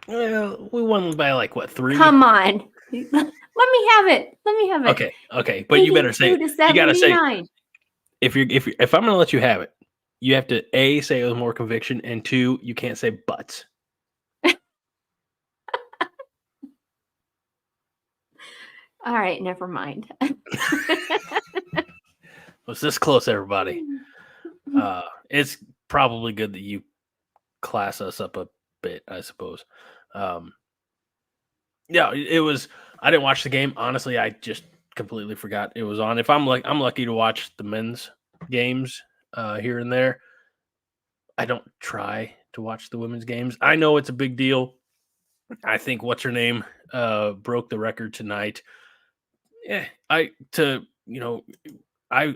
Well, we won by like, what, 3? Come on. Let me have it. Okay. But you better say, 82 to you got to say, 79. if I'm going to let you have it, you have to A, say it with more conviction, and 2, you can't say butts. All right, never mind. It's this close, everybody. It's probably good that you class us up a bit, I suppose. Yeah, it was. I didn't watch the game. Honestly, I just completely forgot it was on. If I'm lucky to watch the men's games here and there. I don't try to watch the women's games. I know it's a big deal. I think what's her name broke the record tonight. I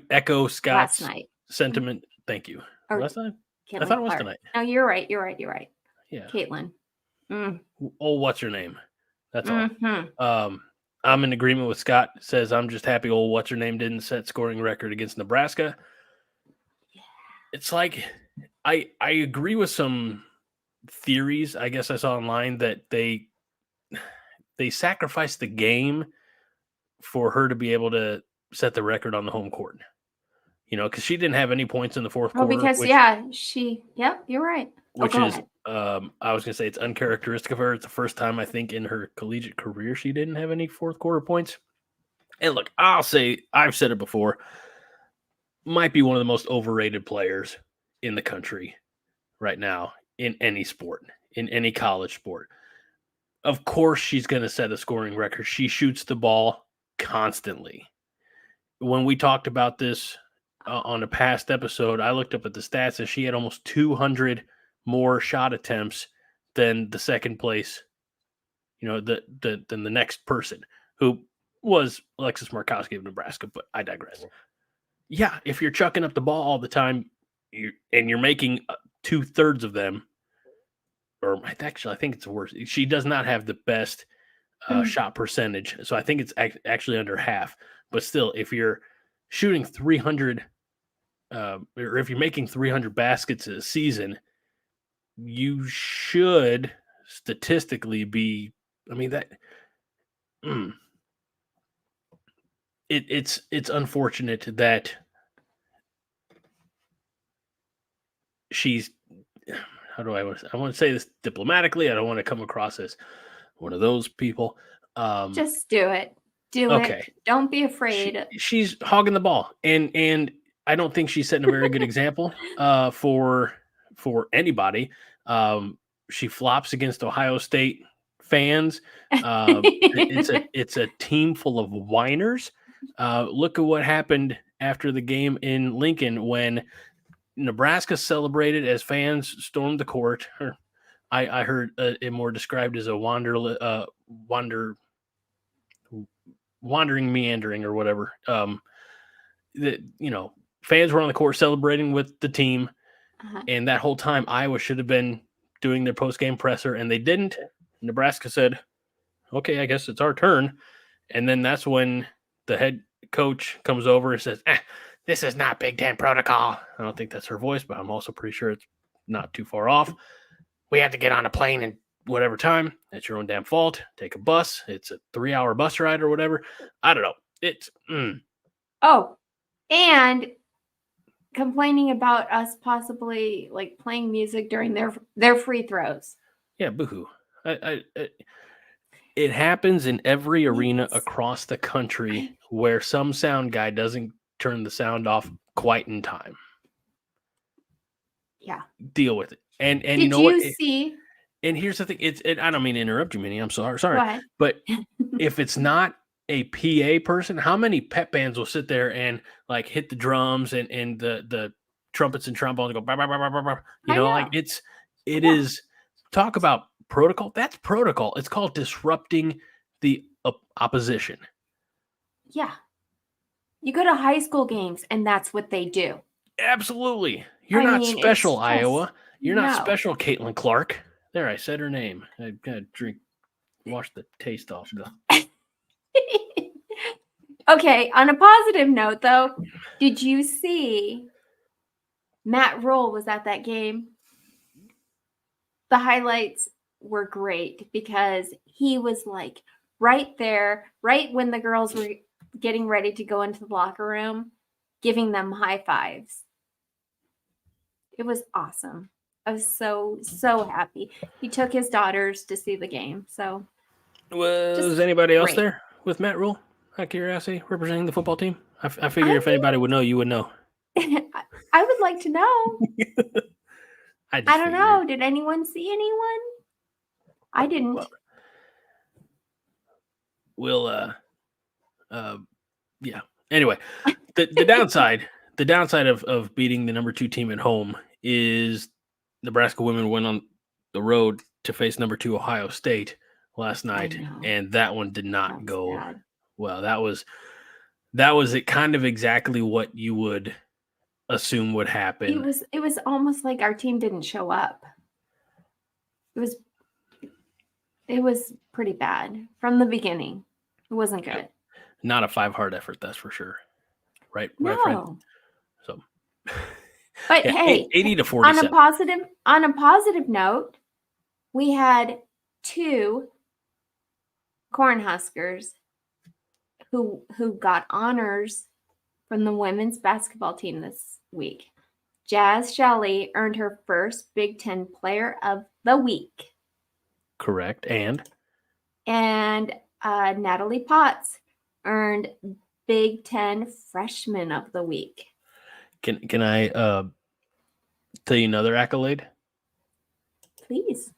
echo Scott's sentiment. Thank you. Last night? Caitlin I thought it was Clark. tonight. No, you're right. Yeah. Caitlin. Oh, what's her name? That's all. I'm in agreement with Scott. Says I'm just happy old what's her name didn't set scoring record against Nebraska. Yeah. It's like I agree with some theories I guess I saw online that they sacrificed the game for her to be able to set the record on the home court. You know, because she didn't have any points in the fourth quarter. Because you're right. Which is, I was going to say it's uncharacteristic of her. It's the first time I think in her collegiate career she didn't have any fourth quarter points. And look, I've said it before, might be one of the most overrated players in the country right now in any sport, in any college sport. Of course, she's going to set a scoring record. She shoots the ball constantly. When we talked about this on a past episode, I looked up at the stats and she had almost 200 more shot attempts than the second place, than the next person, who was Alexis Markowski of Nebraska, but I digress. Yeah, if you're chucking up the ball all the time and you're making 2/3 of them, or actually, I think it's worse. She does not have the best shot percentage, so I think it's actually under half. But still, if you're shooting 300, or if you're making 300 baskets a season, you should statistically be. I mean that. It's unfortunate that she's. How do I want to say this diplomatically? I don't want to come across as one of those people. Just do it. Okay. Don't be afraid. She's hogging the ball, and I don't think she's setting a very good example for anybody. She flops against Ohio State fans. It's a team full of whiners. Look at what happened after the game in Lincoln when Nebraska celebrated as fans stormed the court. I heard it more described as a wandering meandering or whatever. Fans were on the court celebrating with the team, and that whole time Iowa should have been doing their post-game presser, and they didn't. Nebraska said, "Okay, I guess it's our turn," and then that's when the head coach comes over and says, "This is not Big Ten protocol." I don't think that's her voice, but I'm also pretty sure it's not too far off. We have to get on a plane in whatever time. That's your own damn fault. Take a bus. It's a 3-hour bus ride or whatever. I don't know. It's Oh, and complaining about us possibly like playing music during their free throws. Yeah, boohoo. It happens in every arena across the country where some sound guy doesn't turn the sound off quite in time. Yeah. Deal with it. And Did you know what? See? And here's the thing. I don't mean to interrupt you, Minnie. I'm sorry. Go ahead. But if it's not a PA person, how many pep bands will sit there and like hit the drums and the trumpets and trombones go, bah, bah, bah, bah, bah, bah. Like it is talk about protocol. That's protocol. It's called disrupting the opposition. Yeah. You go to high school games and that's what they do. Absolutely. You're not special, Iowa. You're not no. special, Caitlin Clark. There, I said her name. I gotta wash the taste off. Okay, on a positive note, though, did you see Matt Rhule was at that game? The highlights were great because he was like right there, right when the girls were getting ready to go into the locker room, giving them high fives. It was awesome. I was so happy. He took his daughters to see the game. So, was anybody else there with Matt Rhule? Out of curiosity, representing the football team? I figure if anybody would know, you would know. I would like to know. I don't know. Did anyone see anyone? I didn't. We'll yeah. Anyway, the downside of beating the number 2 team at home is Nebraska women went on the road to face number 2 Ohio State last night, and that one did not go well. That was it, kind of exactly what you would assume would happen. It was almost like our team didn't show up. It was pretty bad from the beginning. It wasn't good. Not a 5-heart effort, that's for sure. Right, no. friend? So, but hey, 80 to 47. On a positive note, we had 2 Cornhuskers who got honors from the women's basketball team this week. Jaz Shelley earned her first Big Ten Player of the Week. Correct. And Natalie Potts earned Big Ten Freshman of the Week. Can I tell you another accolade? Please.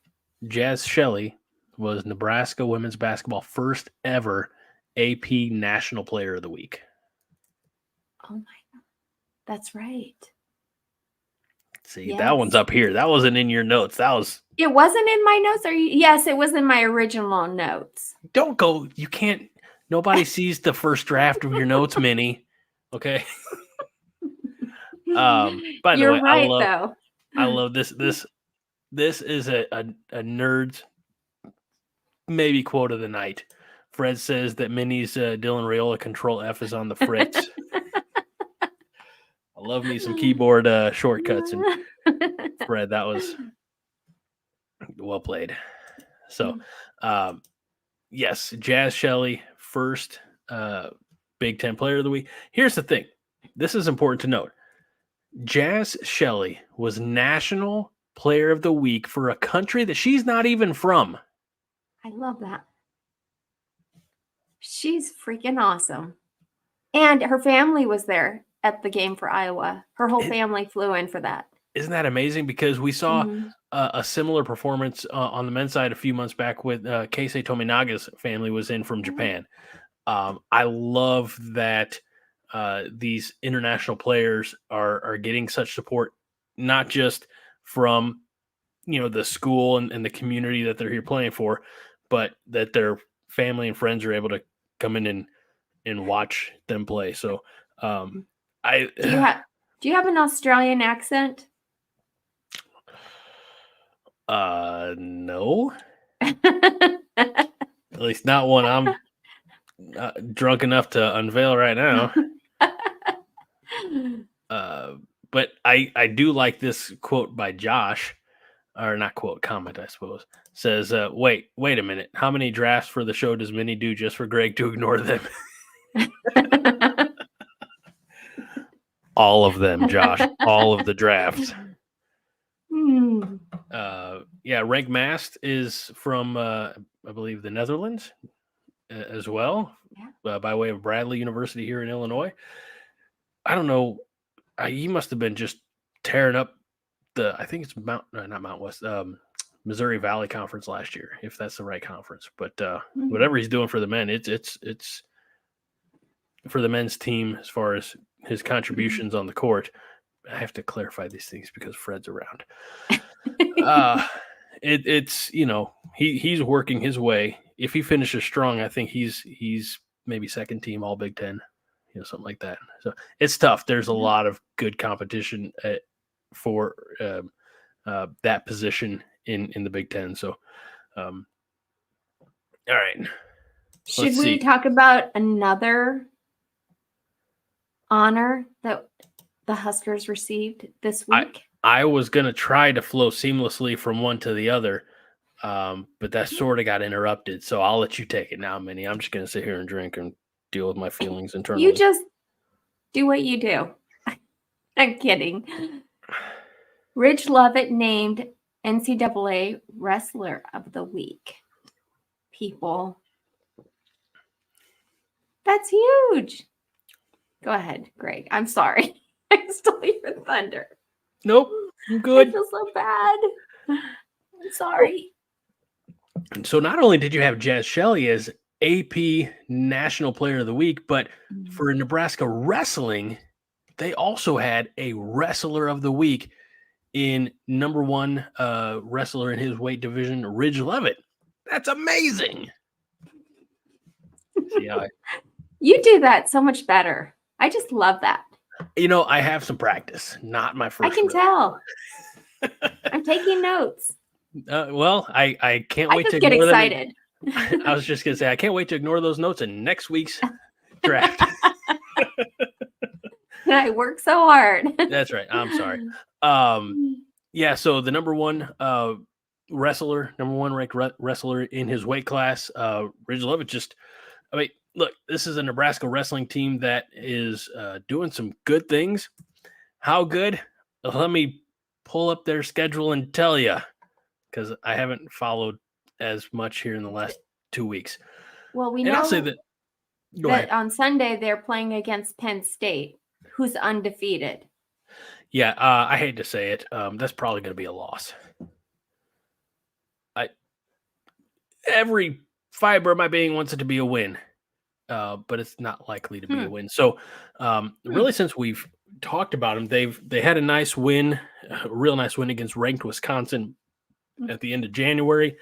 Jaz Shelley was Nebraska women's basketball first ever AP National Player of the Week. Oh my God. That's right. See, that one's up here. That wasn't in your notes. It wasn't in my notes? Yes, it was in my original notes. Don't go. You can't. Nobody sees the first draft of your notes, Minnie. Okay. By the way, right, I love this. This is a nerd's maybe quote of the night. Fred says that Minnie's Dylan Raiola Control F is on the fritz. I love me some keyboard shortcuts, and Fred, that was well played. So, yes, Jaz Shelley, first Big Ten Player of the Week. Here's the thing. This is important to note. Jaz Shelley was National Player of the Week for a country that she's not even from. I love that. She's freaking awesome. And her family was there at the game for Iowa. Her whole family flew in for that. Isn't that amazing? Because we saw a similar performance on the men's side a few months back with Keisei Tominaga's family was in from Japan. I love that these international players are getting such support, not just from the school and the community that they're here playing for, but that their family and friends are able to come in and watch them play. So do you have an Australian accent? No. At least not one I'm drunk enough to unveil right now. But I do like this quote by Josh, or not quote, comment, I suppose. Says, wait a minute. How many drafts for the show does Minnie do just for Greg to ignore them? All of them, Josh. All of the drafts. Rank Mast is from, I believe, the Netherlands as well, by way of Bradley University here in Illinois. I don't know. He must have been just tearing up I think it's not Mount West, Missouri Valley Conference last year, if that's the right conference. But whatever he's doing for the men, it's for the men's team as far as his contributions on the court. I have to clarify these things because Fred's around. It's he's working his way. If he finishes strong, I think he's maybe second team All Big Ten, something like that. So it's tough. There's a lot of good competition for that position in the Big Ten. So, all right. Should we talk about another honor that the Huskers received this week? I was going to try to flow seamlessly from one to the other, but that sort of got interrupted. So I'll let you take it now, Minnie. I'm just going to sit here and drink and deal with my feelings internally. You just do what you do. I'm kidding. Lovett named NCAA Wrestler of the Week. People. That's huge. Go ahead, Greg. I'm sorry. I stole your thunder. Nope, I'm good. I feel so bad. I'm sorry. So not only did you have Jaz Shelley as AP National Player of the Week, but for Nebraska wrestling, they also had a Wrestler of the Week in number one wrestler in his weight division, Lovett. That's amazing. See how you do that so much better. I just love that. I have some practice. Not my first. I can tell. I'm taking notes. Well, I can't wait to get excited. I was just gonna say I can't wait to ignore those notes in next week's draft. I work so hard. That's right. I'm sorry. Yeah. So the number one ranked wrestler in his weight class, Rhule-Aid. Look, this is a Nebraska wrestling team that is doing some good things. How good? Let me pull up their schedule and tell you, because I haven't followed as much here in the last 2 weeks. Well, we know I'll say that on Sunday they're playing against Penn State, who's undefeated. Yeah, I hate to say it. That's probably going to be a loss. Every fiber of my being wants it to be a win. But it's not likely to be a win. So really, since we've talked about them, they had a nice win, a real nice win against ranked Wisconsin at the end of January.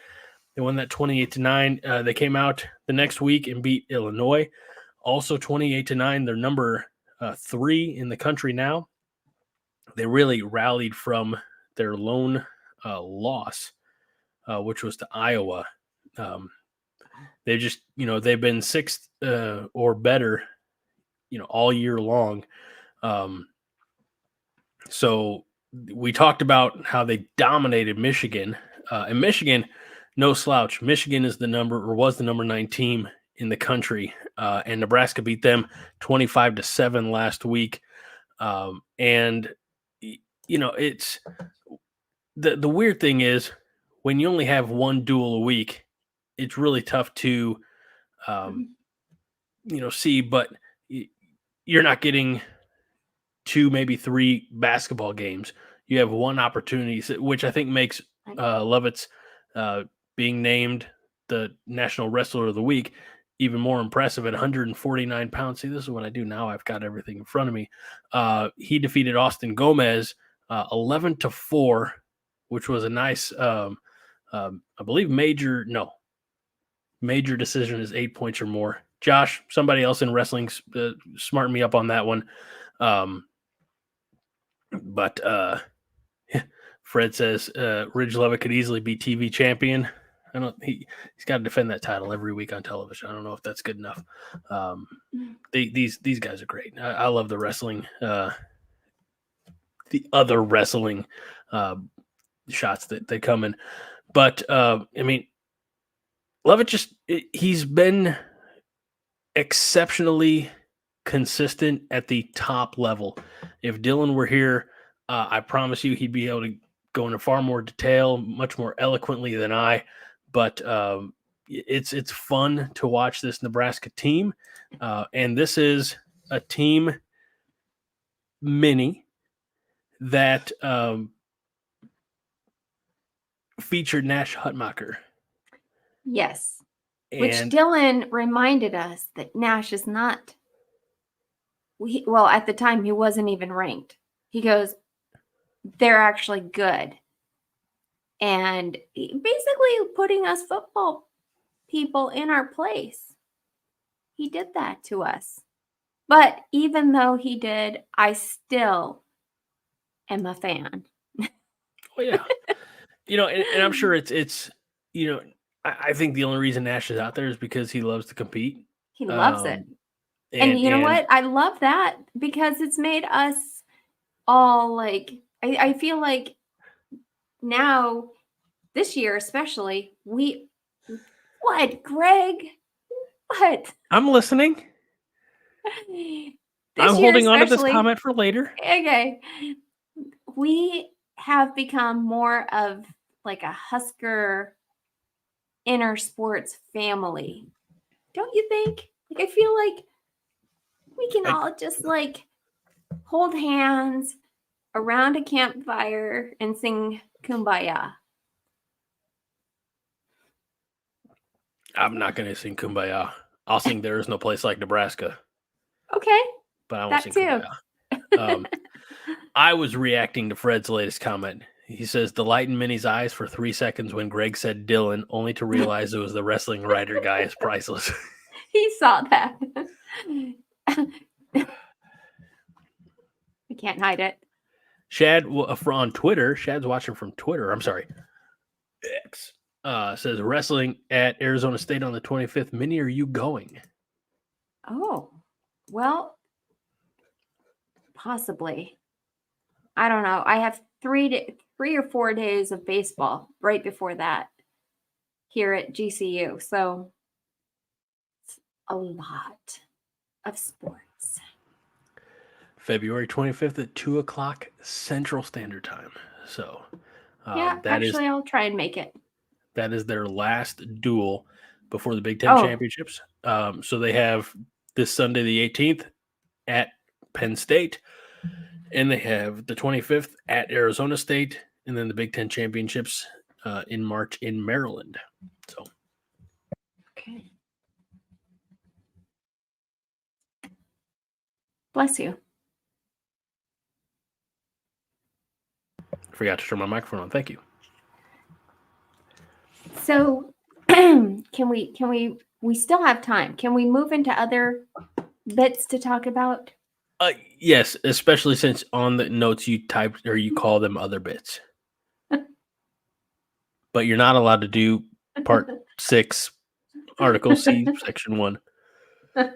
They won that 28-9. They came out the next week and beat Illinois, also 28-9. They're number 3 in the country now. They really rallied from their lone loss, which was to Iowa. They just, they've been 6th or better, all year long. So we talked about how they dominated Michigan. And Michigan, no slouch. Michigan was the number 9 team in the country. And Nebraska beat them 25-7 last week. And, it's the weird thing is when you only have one duel a week, it's really tough to, see, but you're not getting 2, maybe 3 basketball games. You have one opportunity, which I think makes Lovett's being named the National Wrestler of the Week even more impressive at 149 pounds. See, this is what I do now. I've got everything in front of me. He defeated Austin Gomez 11-4, which was a nice, I believe major decision is 8 points or more. Josh, somebody else in wrestling, smarten me up on that one. But Fred says Lovett could easily be TV champion. He's got to defend that title every week on television. I don't know if that's good enough. These guys are great. I love the wrestling, the other wrestling shots that they come in. But Lovett he's been exceptionally consistent at the top level. If Dylan were here, I promise you he'd be able to go into far more detail, much more eloquently than I. But it's fun to watch this Nebraska team. And this is a team mini that featured Nash Hutmacher. Yes. Which Dylan reminded us that Nash is not well, at the time, he wasn't even ranked. He goes, they're actually good. And basically putting us football people in our place. He did that to us. But even though he did, I still am a fan. Well, yeah. And I'm sure it's I think the only reason Nash is out there is because he loves to compete. He loves it. And you know what? I love that because it's made us all like, I feel like now, this year especially, what, Greg? What? I'm listening. I'm holding on to this comment for later. Okay. We have become more of like a Husker inner sports family. Don't you think? Like, I feel like we can all just like hold hands around a campfire and sing Kumbaya. I'm not going to sing Kumbaya. I'll sing There Is No Place Like Nebraska. Okay. But I won't sing Kumbaya. I was reacting to Fred's latest comment. He says, "Delight in Minnie's eyes for 3 seconds when Greg said Dylan, only to realize it was the wrestling writer guy is priceless." He saw that. We can't hide it. Shad on Twitter, Shad's watching from Twitter. I'm sorry. X says, "Wrestling at Arizona State on the 25th. Minnie, are you going?" Oh, well, possibly. I don't know. I have 3 or 4 days of baseball right before that here at GCU. So it's a lot of sports. February 25th at 2 o'clock Central Standard Time. So yeah, actually, I'll try and make it. That is their last duel before the Big Ten championships. So they have this Sunday, the 18th, at Penn State, and they have the 25th at Arizona State, and then the Big Ten championships in March in Maryland. So, okay. Bless you. Forgot to turn my microphone on. Thank you. So, can we still have time? Can we move into other bits to talk about? Yes, especially since on the notes you typed or you call them other bits. But you're not allowed to do part 6, Article C, Section 1. Okay.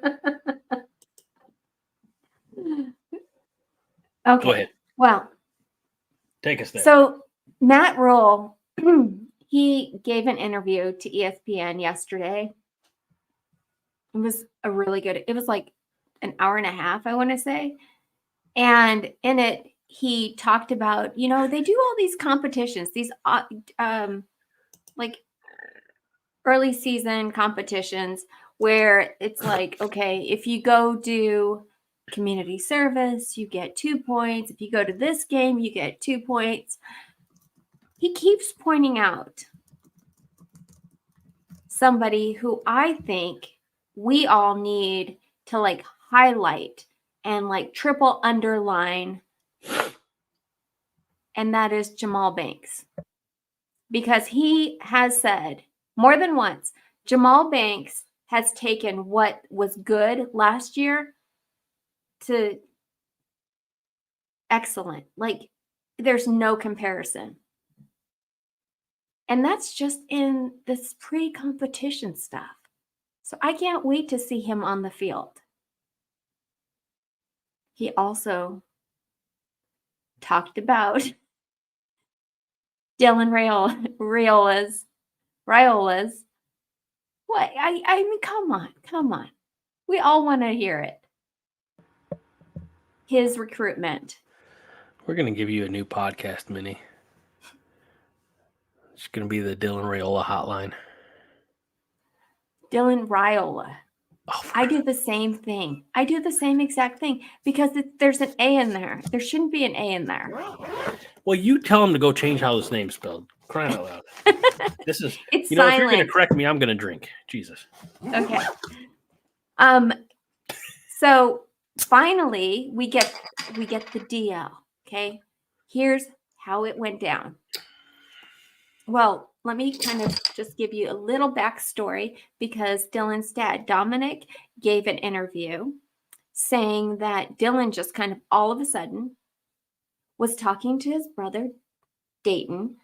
Go ahead. Well, take us there. So Matt Rhule, he gave an interview to ESPN yesterday. It was it was like an hour and a half, I want to say. And in it, he talked about, they do all these competitions, these like early season competitions where it's like, okay, if you go do community service, you get 2 points. If you go to this game, you get 2 points. He keeps pointing out somebody who I think we all need to like highlight and like triple underline, and that is Jamal Banks. Because he has said more than once, Jamal Banks has taken what was good last year to excellent. Like, there's no comparison. And that's just in this pre-competition stuff. So I can't wait to see him on the field. He also talked about Dylan Raiola's. What? I mean, come on. We all want to hear it. His recruitment. We're going to give you a new podcast, Minnie. It's going to be the Dylan Raiola hotline. Dylan Raiola. Oh, I do the same thing. I do the same exact thing because there's an A in there. There shouldn't be an A in there. Well, you tell him to go change how this name's spelled. Crying out loud. This is, it's if silent. you're going to correct me, I'm going to drink. Jesus. Okay. So finally, we get the DL. Okay, here's how it went down. Well, let me kind of just give you a little backstory, because Dylan's dad, Dominic, gave an interview saying that Dylan just kind of all of a sudden was talking to his brother, Dayton,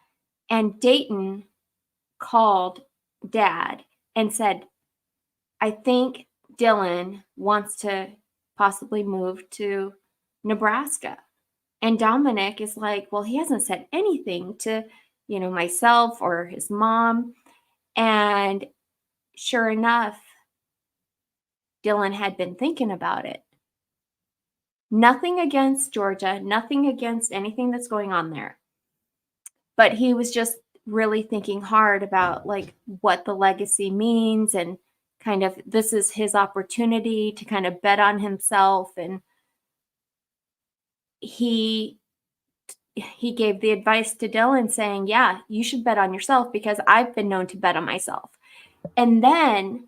and Dayton called Dad and said, I think Dylan wants to possibly move to Nebraska. And Dominic is like, well, he hasn't said anything to, myself or his mom. And sure enough, Dylan had been thinking about it. Nothing against Georgia, nothing against anything that's going on there. But he was just really thinking hard about like what the legacy means, and kind of this is his opportunity to kind of bet on himself. And he gave the advice to Dylan saying, yeah, you should bet on yourself, because I've been known to bet on myself. And then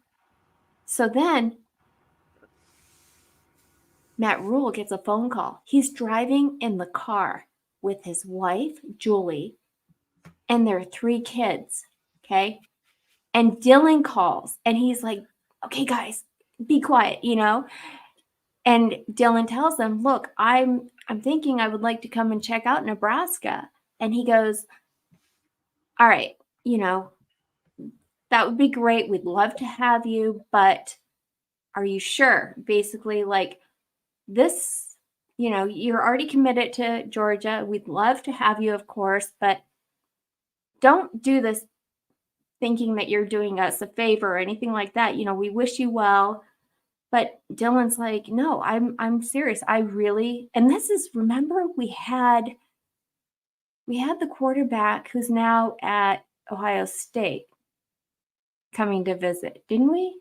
Matt Rhule gets a phone call. He's driving in the car with his wife, Julie, and their 3 kids. Okay. And Dylan calls and he's like, okay, guys, be quiet, And Dylan tells them, look, I'm thinking I would like to come and check out Nebraska. And he goes, all right, that would be great. We'd love to have you, but are you sure? Basically, like this, you're already committed to Georgia. We'd love to have you, of course, but don't do this thinking that you're doing us a favor or anything like that. We wish you well. But Dylan's like, no, I'm serious. I really, and this is, remember, we had the quarterback who's now at Ohio State coming to visit, didn't we?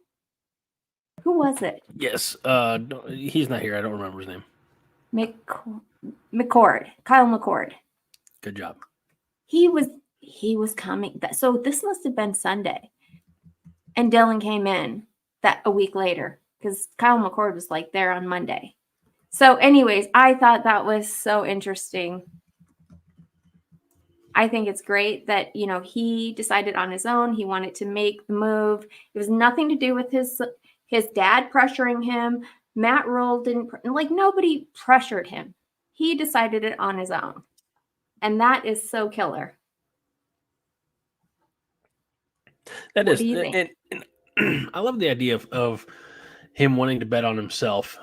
Who was it? Yes. He's not here. I don't remember his name. McCord. Kyle McCord. Good job. He was coming. So this must have been Sunday. And Dylan came in a week later, because Kyle McCord was like there on Monday. So anyways, I thought that was so interesting. I think it's great that, he decided on his own. He wanted to make the move. It was nothing to do with his dad pressuring him. Matt Rhule didn't, nobody pressured him. He decided it on his own. And that is so killer. That What is. do you think? And I love the idea of him wanting to bet on himself,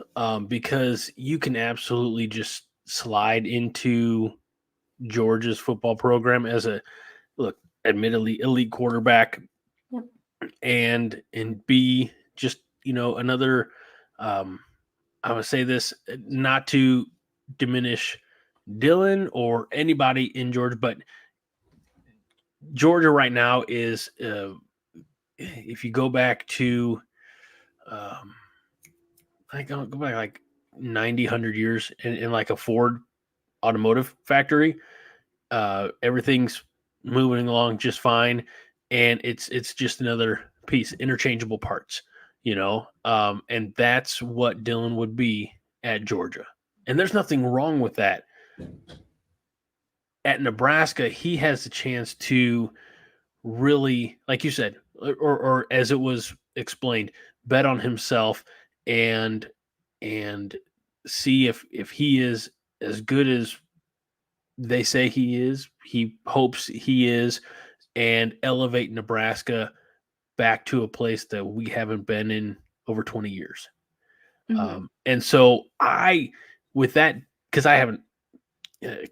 because you can absolutely just slide into Georgia's football program as admittedly elite quarterback. Yep. and be just, another, I would say this not to diminish Dylan or anybody in Georgia, but Georgia right now is, if you go back to, I go back like 90, 100 years in like a Ford automotive factory, everything's moving along just fine. And it's just another piece, interchangeable parts, and that's what Dylan would be at Georgia. And there's nothing wrong with that. At Nebraska, he has the chance to really, like you said, or as it was explained, bet on himself and see if he is as good as they say he is, he hopes he is, and elevate Nebraska back to a place that we haven't been in over 20 years. Mm-hmm. And so with that, because I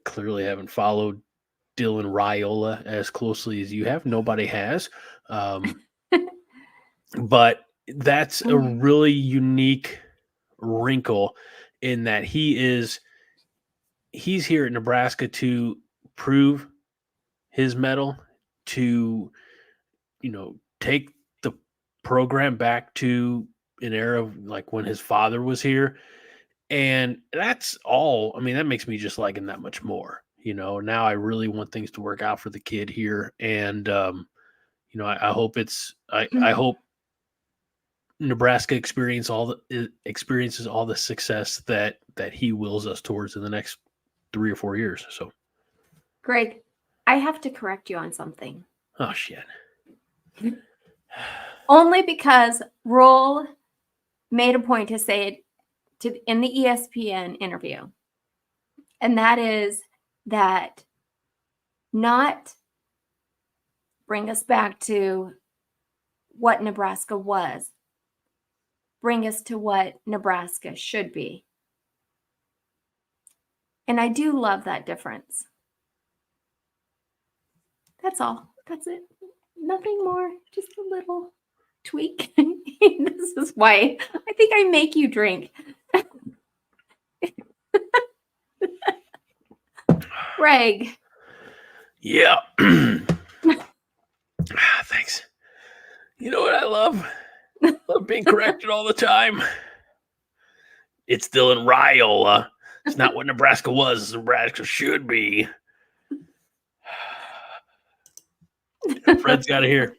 clearly haven't followed Dylan Raiola as closely as you have. Nobody has. But that's a really unique wrinkle in that he's here at Nebraska to prove his mettle, to, take the program back to an era of like when his father was here. And that's all. I mean, that makes me just like him that much more. Now I really want things to work out for the kid here. And, I hope I hope Nebraska experiences all the success that he wills us towards in the next 3 or 4 years. So, Greg, I have to correct you on something. oh shit. Only because Rhule made a point to say it in the ESPN interview. And that is that not bring us back to what Nebraska was, bring us to what Nebraska should be. And I do love that difference. That's all. That's it. Nothing more. Just a little tweak. This is why I think I make you drink. Greg. Yeah. Thanks. You know what I love? I love being corrected all the time. It's still in Riola. It's not what Nebraska was. Nebraska should be. Fred's got to hear.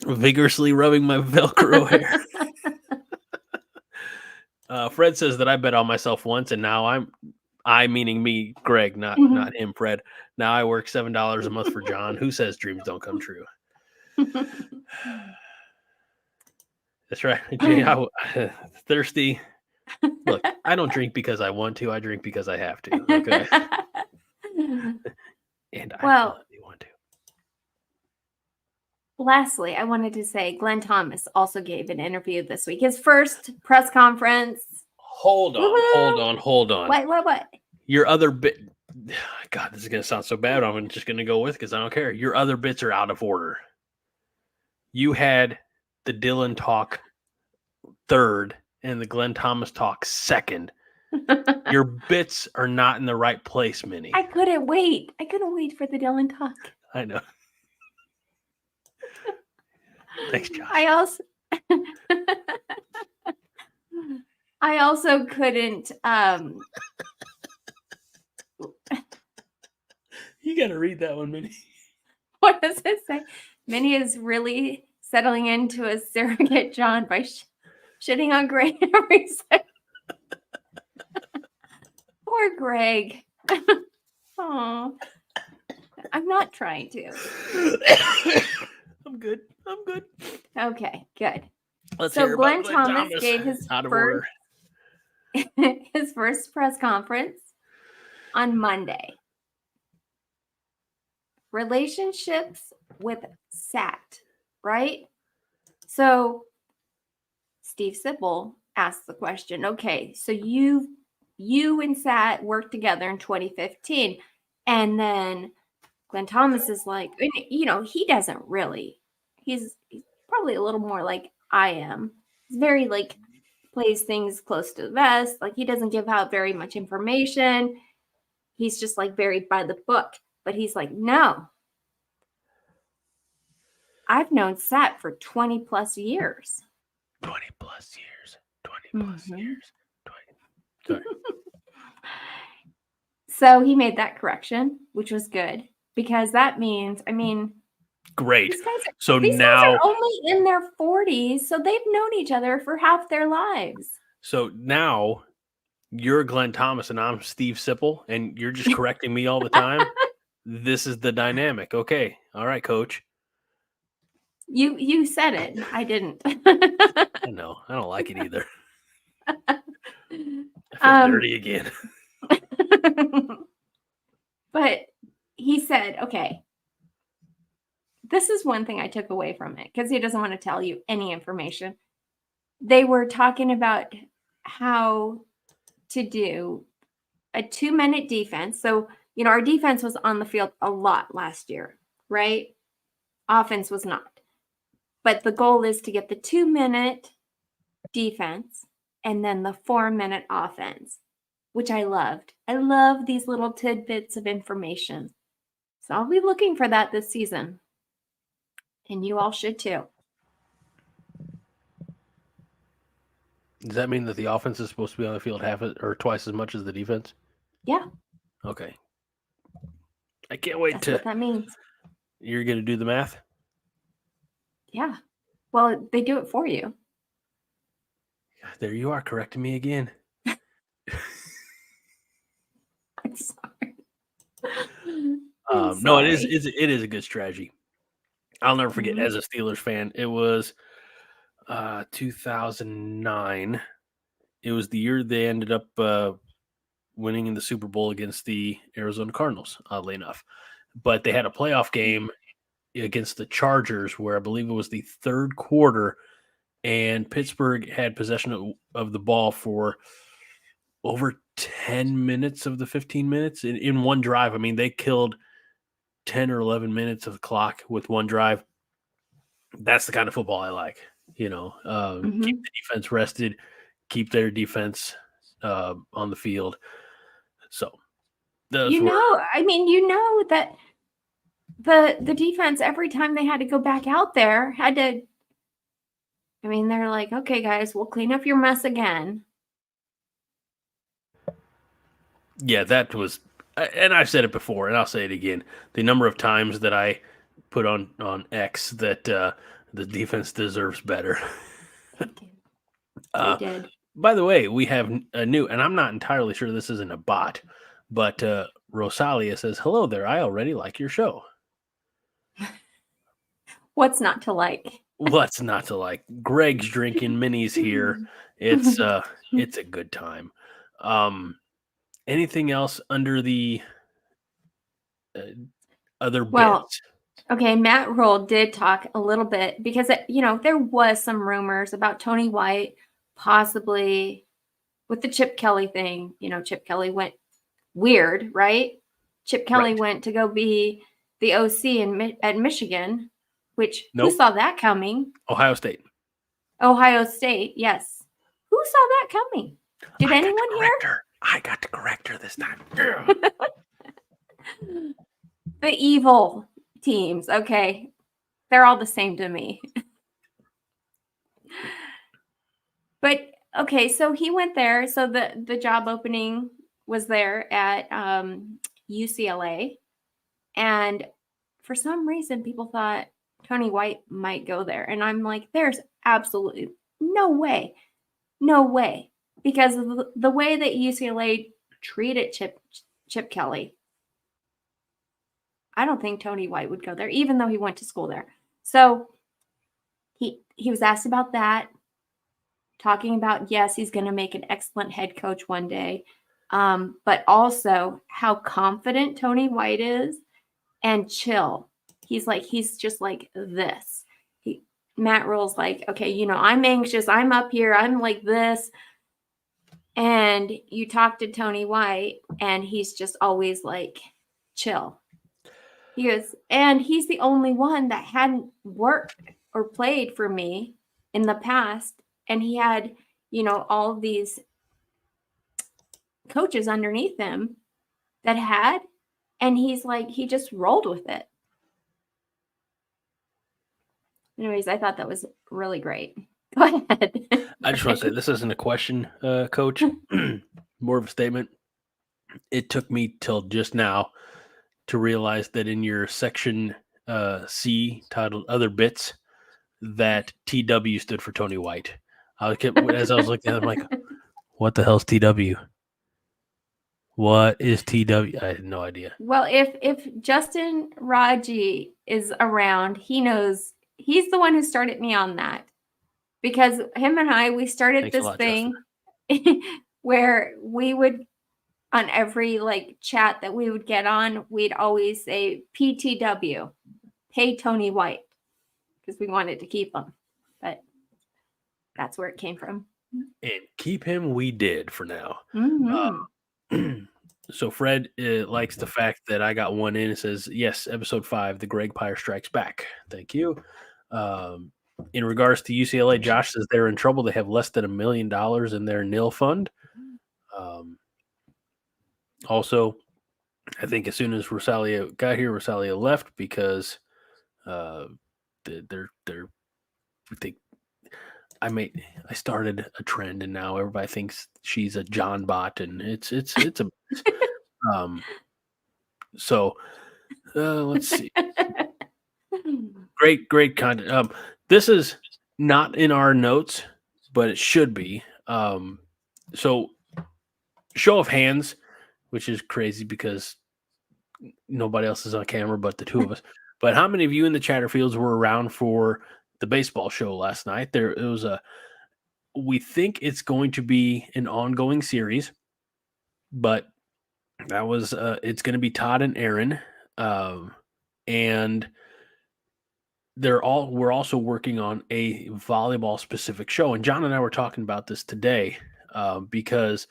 Vigorously rubbing my Velcro hair. Fred says that I bet on myself once, and now I meaning me, Greg, not him, Fred. Now I work $7 a month for John. Who says dreams don't come true? That's right. Jay, thirsty. Look, I don't drink because I want to. I drink because I have to. Okay. And I really want to. Lastly, I wanted to say Glenn Thomas also gave an interview this week. His first press conference. Hold on. What? Your other bit. God, this is going to sound so bad. I'm just going to go with it because I don't care. Your other bits are out of order. You had the Dylan talk third and the Glenn Thomas talk second. Your bits are not in the right place, Minnie. I couldn't wait. For the Dylan talk. I know. Thanks, Josh. I also couldn't. You got to read that one, Minnie. What does it say? Minnie is really settling into a surrogate John by shitting on Greg every second. Poor Greg. Oh, I'm not trying to. I'm good. Okay, good. Let's so hear Glenn about Thomas gave his his first press conference on Monday. Relationships with SAT, right? So Steve Sipple asked the question, okay, so you and SAT worked together in 2015. And then Glenn Thomas is like, he doesn't really. He's probably a little more like I am. He's very plays things close to the vest. He doesn't give out very much information. He's just very by the book. But he's like, no. I've known Sat for 20 plus years. 20 plus years. 20 plus years. 20. Sorry. So he made that correction, which was good because that means, great. These guys are only in their 40s, so they've known each other for half their lives. So now you're Glenn Thomas and I'm Steve Sipple, and you're just correcting me all the time. This is the dynamic. Okay. All right, coach. You said it. I didn't. I know. I don't like it either. I feel dirty again. But he said, okay, this is one thing I took away from it because he doesn't want to tell you any information. They were talking about how to do a 2-minute defense. So, our defense was on the field a lot last year, right? Offense was not. But the goal is to get the 2-minute defense and then the 4-minute offense, which I loved. I love these little tidbits of information. So I'll be looking for that this season. And you all should too. Does that mean that the offense is supposed to be on the field half or twice as much as the defense? Yeah. Okay. I can't wait That's what that means. You're going to do the math? Yeah. Well, they do it for you. There you are, correcting me again. I'm sorry. No, it is a good strategy. I'll never forget, as a Steelers fan, it was 2009. It was the year they ended up winning in the Super Bowl against the Arizona Cardinals, oddly enough. But they had a playoff game against the Chargers where I believe it was the third quarter, and Pittsburgh had possession of the ball for over 10 minutes of the 15 minutes in one drive. I mean, they killed 10 or 11 minutes of the clock with one drive. That's the kind of football I like. Keep the defense rested, keep their defense on the field. So, that the defense, every time they had to go back out there, they're like, okay, guys, we'll clean up your mess again. Yeah, that was, and I've said it before, and I'll say it again. The number of times that I put on X that the defense deserves better. They did. By the way, we have a new, and I'm not entirely sure this isn't a bot, but Rosalia says, "Hello there. I already like your show." What's not to like? What's not to like? Greg's drinking minis here. It's a good time. Anything else under the other bits? Okay, Matt Rhule did talk a little bit because, there was some rumors about Tony White possibly with the Chip Kelly thing. Chip Kelly went weird, right? Chip Kelly went to go be the OC at Michigan, which who saw that coming? Ohio State. Ohio State, yes. Who saw that coming? Did anyone hear? I got to correct her this time. The evil teams. Okay. They're all the same to me. But okay, so he went there. So the job opening was there at UCLA. And for some reason, people thought Tony White might go there. And I'm like, there's absolutely no way. No way. Because of the way that UCLA treated Chip Kelly, I don't think Tony White would go there, even though he went to school there. So he was asked about that, talking about, yes, he's going to make an excellent head coach one day, but also how confident Tony White is and chill. He's just like this. Matt Rhule's like, okay, I'm anxious. I'm up here. I'm like this. And you talk to Tony White, and he's just always like, chill. He goes, and he's the only one that hadn't worked or played for me in the past. And he had, all of these coaches underneath him that had, and he's like, he just rolled with it. Anyways, I thought that was really great. Go ahead. I just want to say, this isn't a question, Coach, more of a statement. It took me till just now to realize that in your section C titled Other Bits, that TW stood for Tony White. As I was looking at it, I'm like, what the hell's TW? What is TW? I had no idea. Well, if Justin Raji is around, he knows. He's the one who started me on that. Because him and I, we started this thing where we would, on every chat that we would get on, we'd always say PTW, pay Tony White, because we wanted to keep him. But that's where it came from. And keep him we did for now. Mm-hmm. So Fred likes the fact that I got one in. It says, yes, episode 5, the Greg Pyre Strikes Back. Thank you. In regards to UCLA, Josh says they're in trouble. They have less than $1 million in their nil fund. Also, I think as soon as Rosalia got here, Rosalia left because I started a trend, and now everybody thinks she's a John bot, and it's a so let's see. Great content. This is not in our notes, but it should be. So show of hands, which is crazy because nobody else is on camera but the two of us. But how many of you in the Chatterfields were around for the baseball show last night? We think it's going to be an ongoing series, but it's going to be Todd and Aaron. And we're also working on a volleyball specific show. And John and I were talking about this today because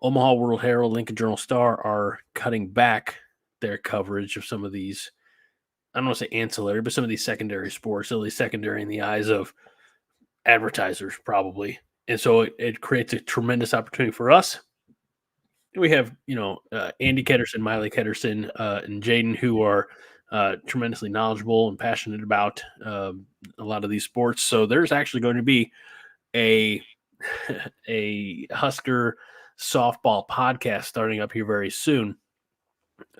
Omaha World Herald, Lincoln Journal Star are cutting back their coverage of some of these, I don't want to say ancillary, but some of these secondary sports, at least secondary in the eyes of advertisers, probably. And so it creates a tremendous opportunity for us. We have, Andy Ketterson, Miley Ketterson, and Jaden, who are tremendously knowledgeable and passionate about a lot of these sports. So there's actually going to be a Husker softball podcast starting up here very soon.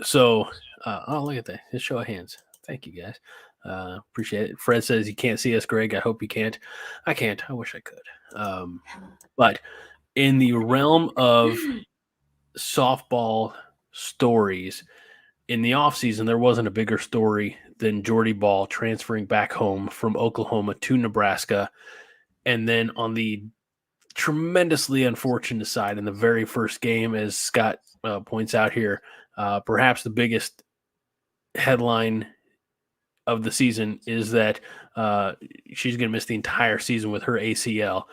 So, look at that. Just show of hands. Thank you, guys. Appreciate it. Fred says he can't see us, Greg. I hope he can't. I can't. I wish I could. But in the realm of softball stories, in the offseason, there wasn't a bigger story than Jordy Ball transferring back home from Oklahoma to Nebraska. And then on the tremendously unfortunate side, in the very first game, as Scott points out here, perhaps the biggest headline of the season is that she's going to miss the entire season with her ACL.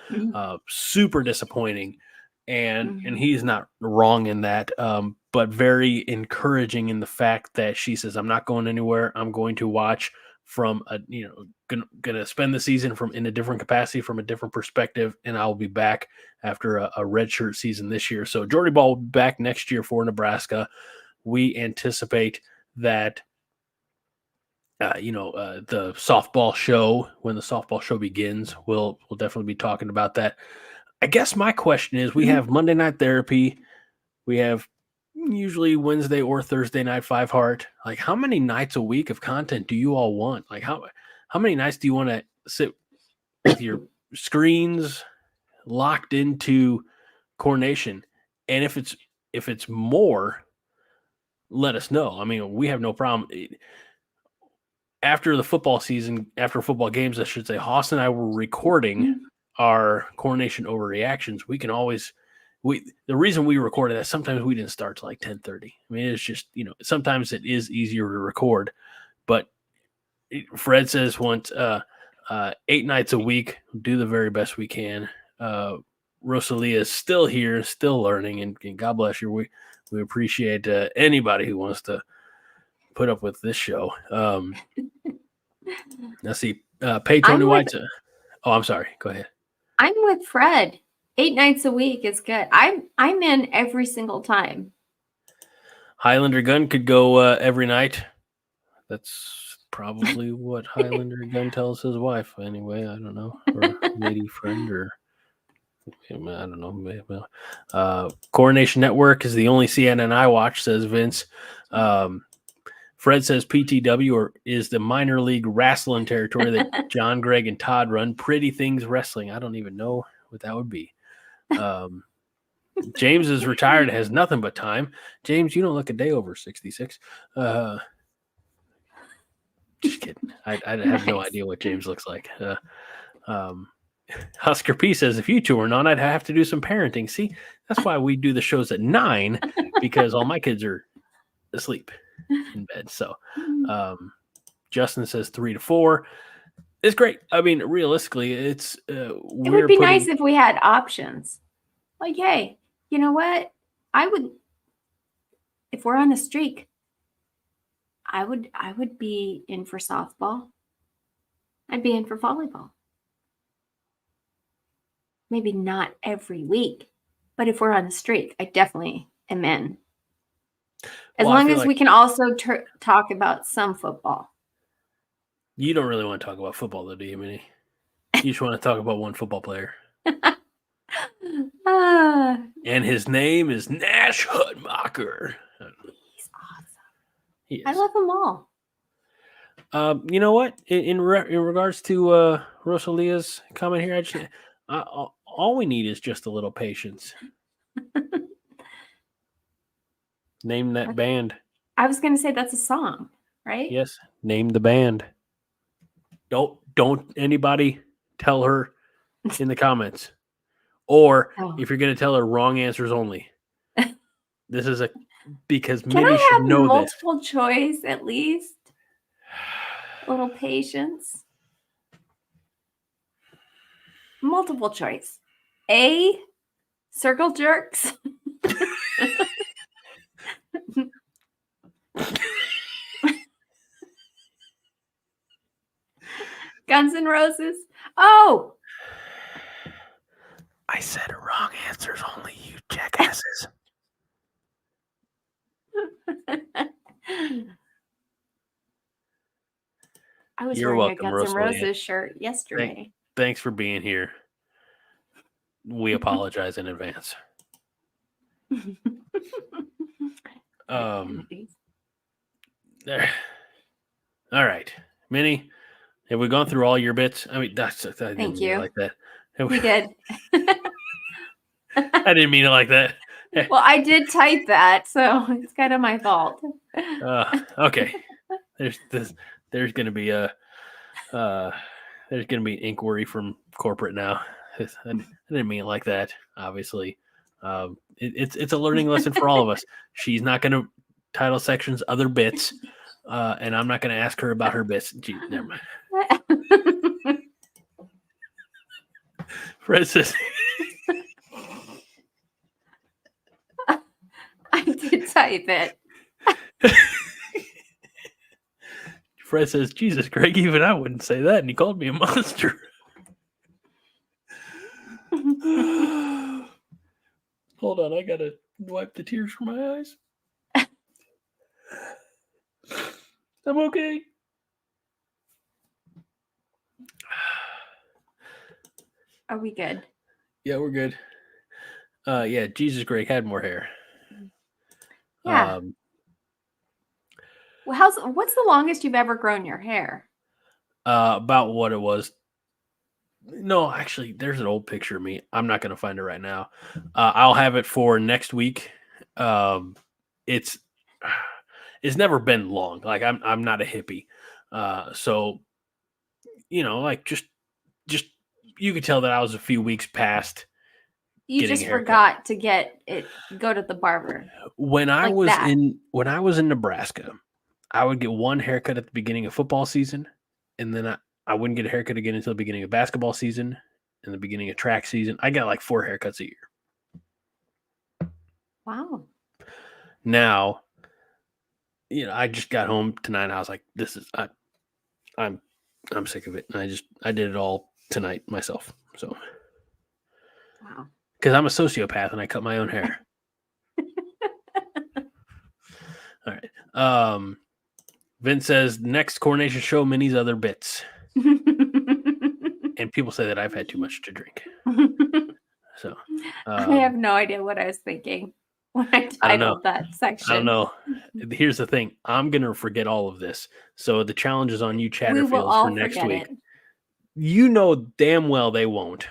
Super disappointing. And he's not wrong in that, but very encouraging in the fact that she says, I'm not going anywhere. I'm going to watch from going to spend the season in a different capacity, from a different perspective, and I'll be back after a redshirt season this year. So Jordy Ball will be back next year for Nebraska. We anticipate that the softball show, when the softball show begins, we'll definitely be talking about that. I guess my question is, we have Monday Night Therapy. We have usually Wednesday or Thursday night 5 Heart. Like, how many nights a week of content do you all want? Like, how many nights do you want to sit with your screens locked into Coronation? And if it's more, let us know. I mean, we have no problem. After the football season, after football games, I should say, Haas and I were recording our Coronation overreactions. We can always the reason we recorded that, sometimes we didn't start till like 10:30. I mean, it's just, sometimes it is easier to record, but Fred says once 8 nights a week, do the very best we can. Rosalia is still here, still learning, and God bless you. We appreciate anybody who wants to put up with this show. Let's see. Pay Tony White's. I'm sorry. Go ahead. I'm with Fred. 8 nights a week is good. I'm in every single time. Highlander Gun could go every night. That's probably what Highlander Gun tells his wife. Anyway, I don't know, or lady friend, or I don't know. Coronation Network is the only CNN I watch, says Vince. Fred says PTW is the minor league wrestling territory that John, Greg, and Todd run. Pretty Things Wrestling. I don't even know what that would be. James is retired, has nothing but time. James, you don't look a day over 66. Just kidding. I have no idea what James looks like. Husker P says, if you two were on, I'd have to do some parenting. See, that's why we do the shows at 9, because all my kids are asleep in bed. So Justin says 3 to 4. It's great. I mean, realistically, it would be nice if we had options. Like, hey, you know what? If we're on a streak, I would be in for softball. I'd be in for volleyball. Maybe not every week, but if we're on a streak, I definitely am in. As long as we can also talk about some football. You don't really want to talk about football, though, do you, Minnie? You just want to talk about one football player. And his name is Nash Hutmacher. He's awesome. I love them all. You know what? In regards to Rosalia's comment here, All we need is just a little patience. Name that band. I was going to say that's a song, right? Yes, name the band. Don't anybody tell her in the comments. Or if you're going to tell her, wrong answers only. This is because Can Minnie I should have know multiple choice at least? A little patience. Multiple choice. A, circle jerks. Guns N' Roses. Oh, I said wrong answers only, you jackasses. I was You're wearing welcome, a Guns N' Rosalia. Roses shirt yesterday. Thanks for being here. We apologize in advance. There. All right, Minnie, have we gone through all your bits? I mean, I didn't Thank mean it you. like that. We did. I didn't mean it like that. Well, I did type that, so it's kind of my fault. Okay. There's gonna be an inquiry from corporate now. I didn't mean it like that. Obviously, it's a learning lesson for all of us. She's not gonna title sections other bits, and I'm not gonna ask her about her bits. Gee, never mind. Fred says. I did type it. Fred says, Jesus, Greg, even I wouldn't say that. And he called me a monster. Hold on. I got to wipe the tears from my eyes. I'm okay. Are we good? Yeah, we're good. Yeah, Jesus, Greg had more hair. Yeah. Well, what's the longest you've ever grown your hair? About what it was. No, actually, there's an old picture of me. I'm not going to find it right now. I'll have it for next week. It's never been long. Like I'm not a hippie. So, like just you could tell that I was a few weeks past. You just forgot to go to the barber. When I was in Nebraska, I would get one haircut at the beginning of football season, and then I wouldn't get a haircut again until the beginning of basketball season and the beginning of track season. I got like 4 haircuts a year. Wow. Now, I just got home tonight. And I was like, I'm sick of it. And I did it all tonight myself. So, wow. Because I'm a sociopath and I cut my own hair. All right. Vince says, next coronation show, Minnie's other bits. And people say that I've had too much to drink. So I have no idea what I was thinking when I titled that section. I don't know. Here's the thing. I'm going to forget all of this. So the challenge is on you Chatterfields for next week. You know damn well they won't.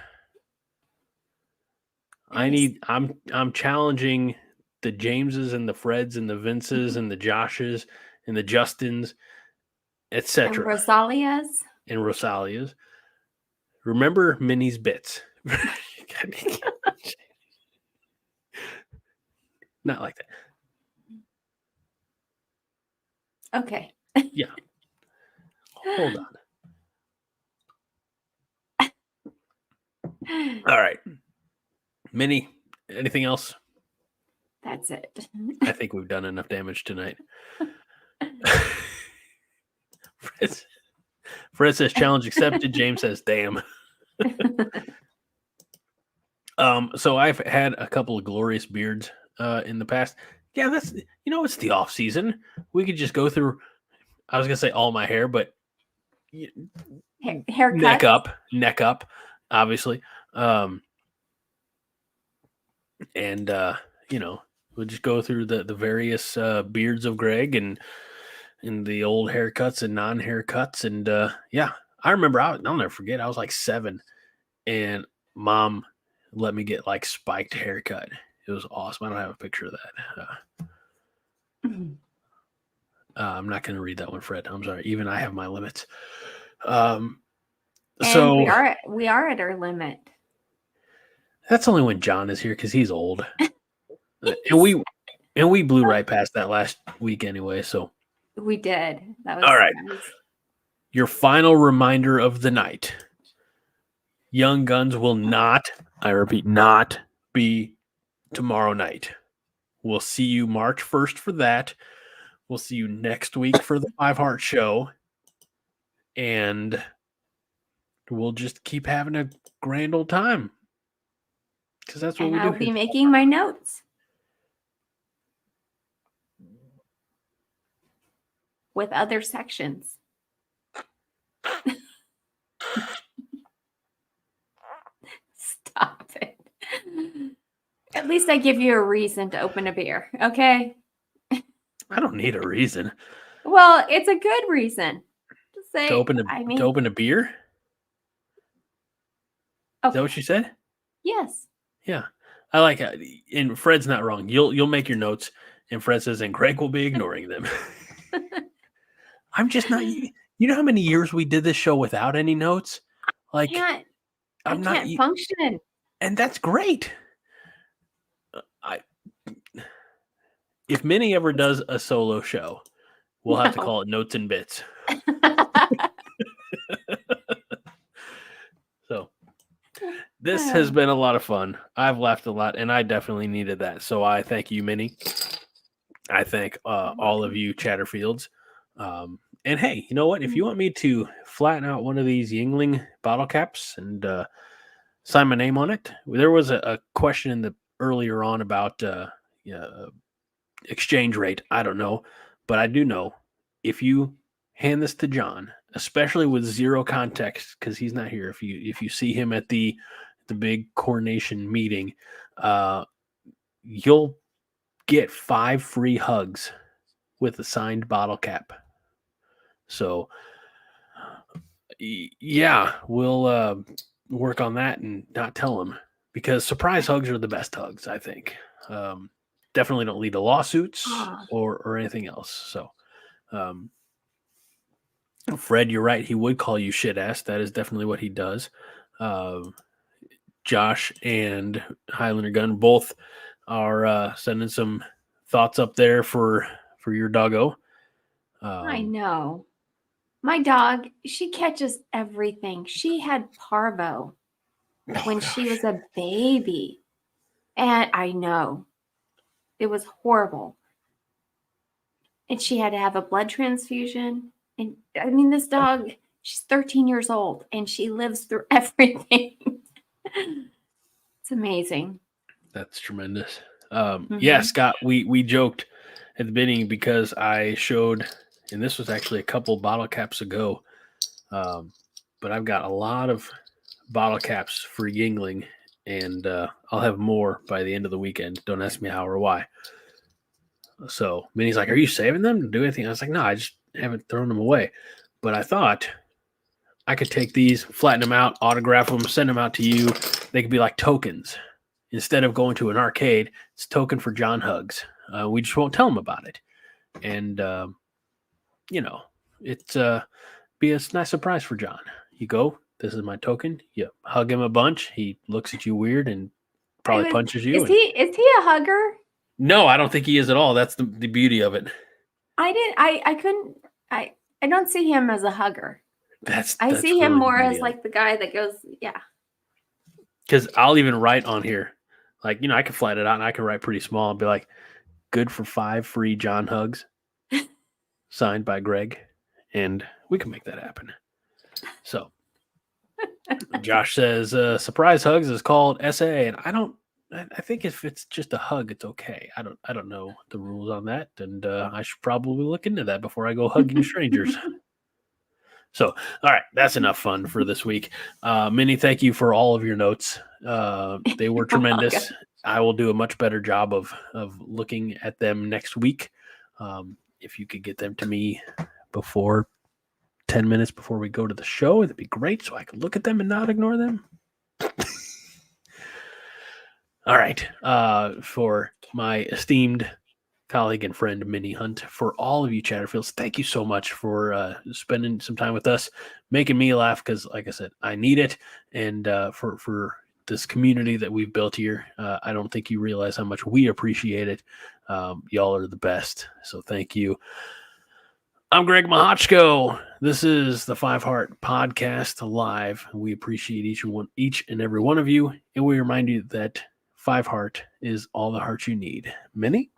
I'm challenging the Jameses and the Freds and the Vinces and the Joshes and the Justins, etc. And Rosalias. Remember Minnie's bits. Not like that. Okay. Yeah. Hold on. All right. Minnie, anything else? That's it. I think we've done enough damage tonight. Fred says challenge accepted. James says damn. So I've had a couple of glorious beards in the past. Yeah, that's it's the off season. We could just go through. I was gonna say all my hair, but haircut, neck up, obviously. And we'll just go through the various beards of Greg and the old haircuts and non-haircuts. And yeah, I remember I'll never forget. I was like 7, and Mom let me get like spiked haircut. It was awesome. I don't have a picture of that. I'm not going to read that one, Fred. I'm sorry. Even I have my limits. And So we are at our limit. that's only when John is here because he's old. and we blew right past that last week anyway. So we did. That was all right. Nice. Your final reminder of the night. Young Guns will not, I repeat, not be tomorrow night. We'll see you March 1st for that. We'll see you next week for the 5 Heart Show. And we'll just keep having a grand old time. Because that's what we do. I'll be making my notes. With other sections. Stop it. At least I give you a reason to open a beer, okay? I don't need a reason. Well, it's a good reason. To say to open a beer? Okay. Is that what you said? Yes. Yeah. I like it. And Fred's not wrong. You'll make your notes, and Fred says, and Greg will be ignoring them. I'm just not. You know how many years we did this show without any notes? Like, I can't function. And that's great. If Minnie ever does a solo show, we'll have to call it Notes and Bits. So this has been a lot of fun. I've laughed a lot, and I definitely needed that. So I thank you, Minnie. I thank all of you Chatterfields. And hey, you know what? If you want me to flatten out one of these Yingling bottle caps and sign my name on it, there was a question earlier on about exchange rate. I don't know, but I do know if you hand this to John, especially with zero context, because he's not here. If you see him at the big coronation meeting, you'll get 5 free hugs with a signed bottle cap. So yeah, we'll work on that and not tell him, because surprise hugs are the best hugs, I think. Definitely don't lead to lawsuits or anything else. So Fred, you're right. He would call you shit ass. That is definitely what he does. Josh and Highlander Gun both are sending some thoughts up there for your doggo. I know. My dog, she catches everything. She had parvo when she was a baby. And I know. It was horrible. And she had to have a blood transfusion. And I mean, this dog, she's 13 years old and she lives through everything. It's amazing. That's tremendous. Yeah, Scott, we joked at the beginning because I showed, and this was actually a couple bottle caps ago, but I've got a lot of bottle caps for Yingling, and I'll have more by the end of the weekend. Don't ask me how or why. So Minnie's like, are you saving them to do anything? I was like, no, I just haven't thrown them away. But I thought I could take these, flatten them out, autograph them, send them out to you. They could be like tokens. Instead of going to an arcade, it's a token for John hugs. We just won't tell him about it. And, it's be a nice surprise for John. You go, this is my token. You hug him a bunch. He looks at you weird and probably punches you. Is he a hugger? No, I don't think he is at all. That's the beauty of it. I don't see him as a hugger. I see him more as like the guy that goes, yeah. Because I'll even write on here, like, I can flat it out and I can write pretty small and be like, good for 5 free John hugs, signed by Greg, and we can make that happen. So Josh says surprise hugs is called SA, and I think if it's just a hug, it's okay. I don't know the rules on that, and I should probably look into that before I go hugging strangers. So, all right, that's enough fun for this week. Minnie, thank you for all of your notes. They were tremendous. I will do a much better job of looking at them next week. If you could get them to me before 10 minutes before we go to the show, that'd be great, so I could look at them and not ignore them. All right. For my esteemed colleague and friend, Minnie Hunt, for all of you Chatterfields, thank you so much for spending some time with us, making me laugh because, like I said, I need it. And for this community that we've built here, I don't think you realize how much we appreciate it. Y'all are the best. So thank you. I'm Greg Mahochko. This is the Five Heart Podcast live. We appreciate each and every one of you, and we remind you that Five Heart is all the heart you need. Minnie?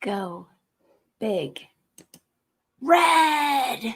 Go big. Red!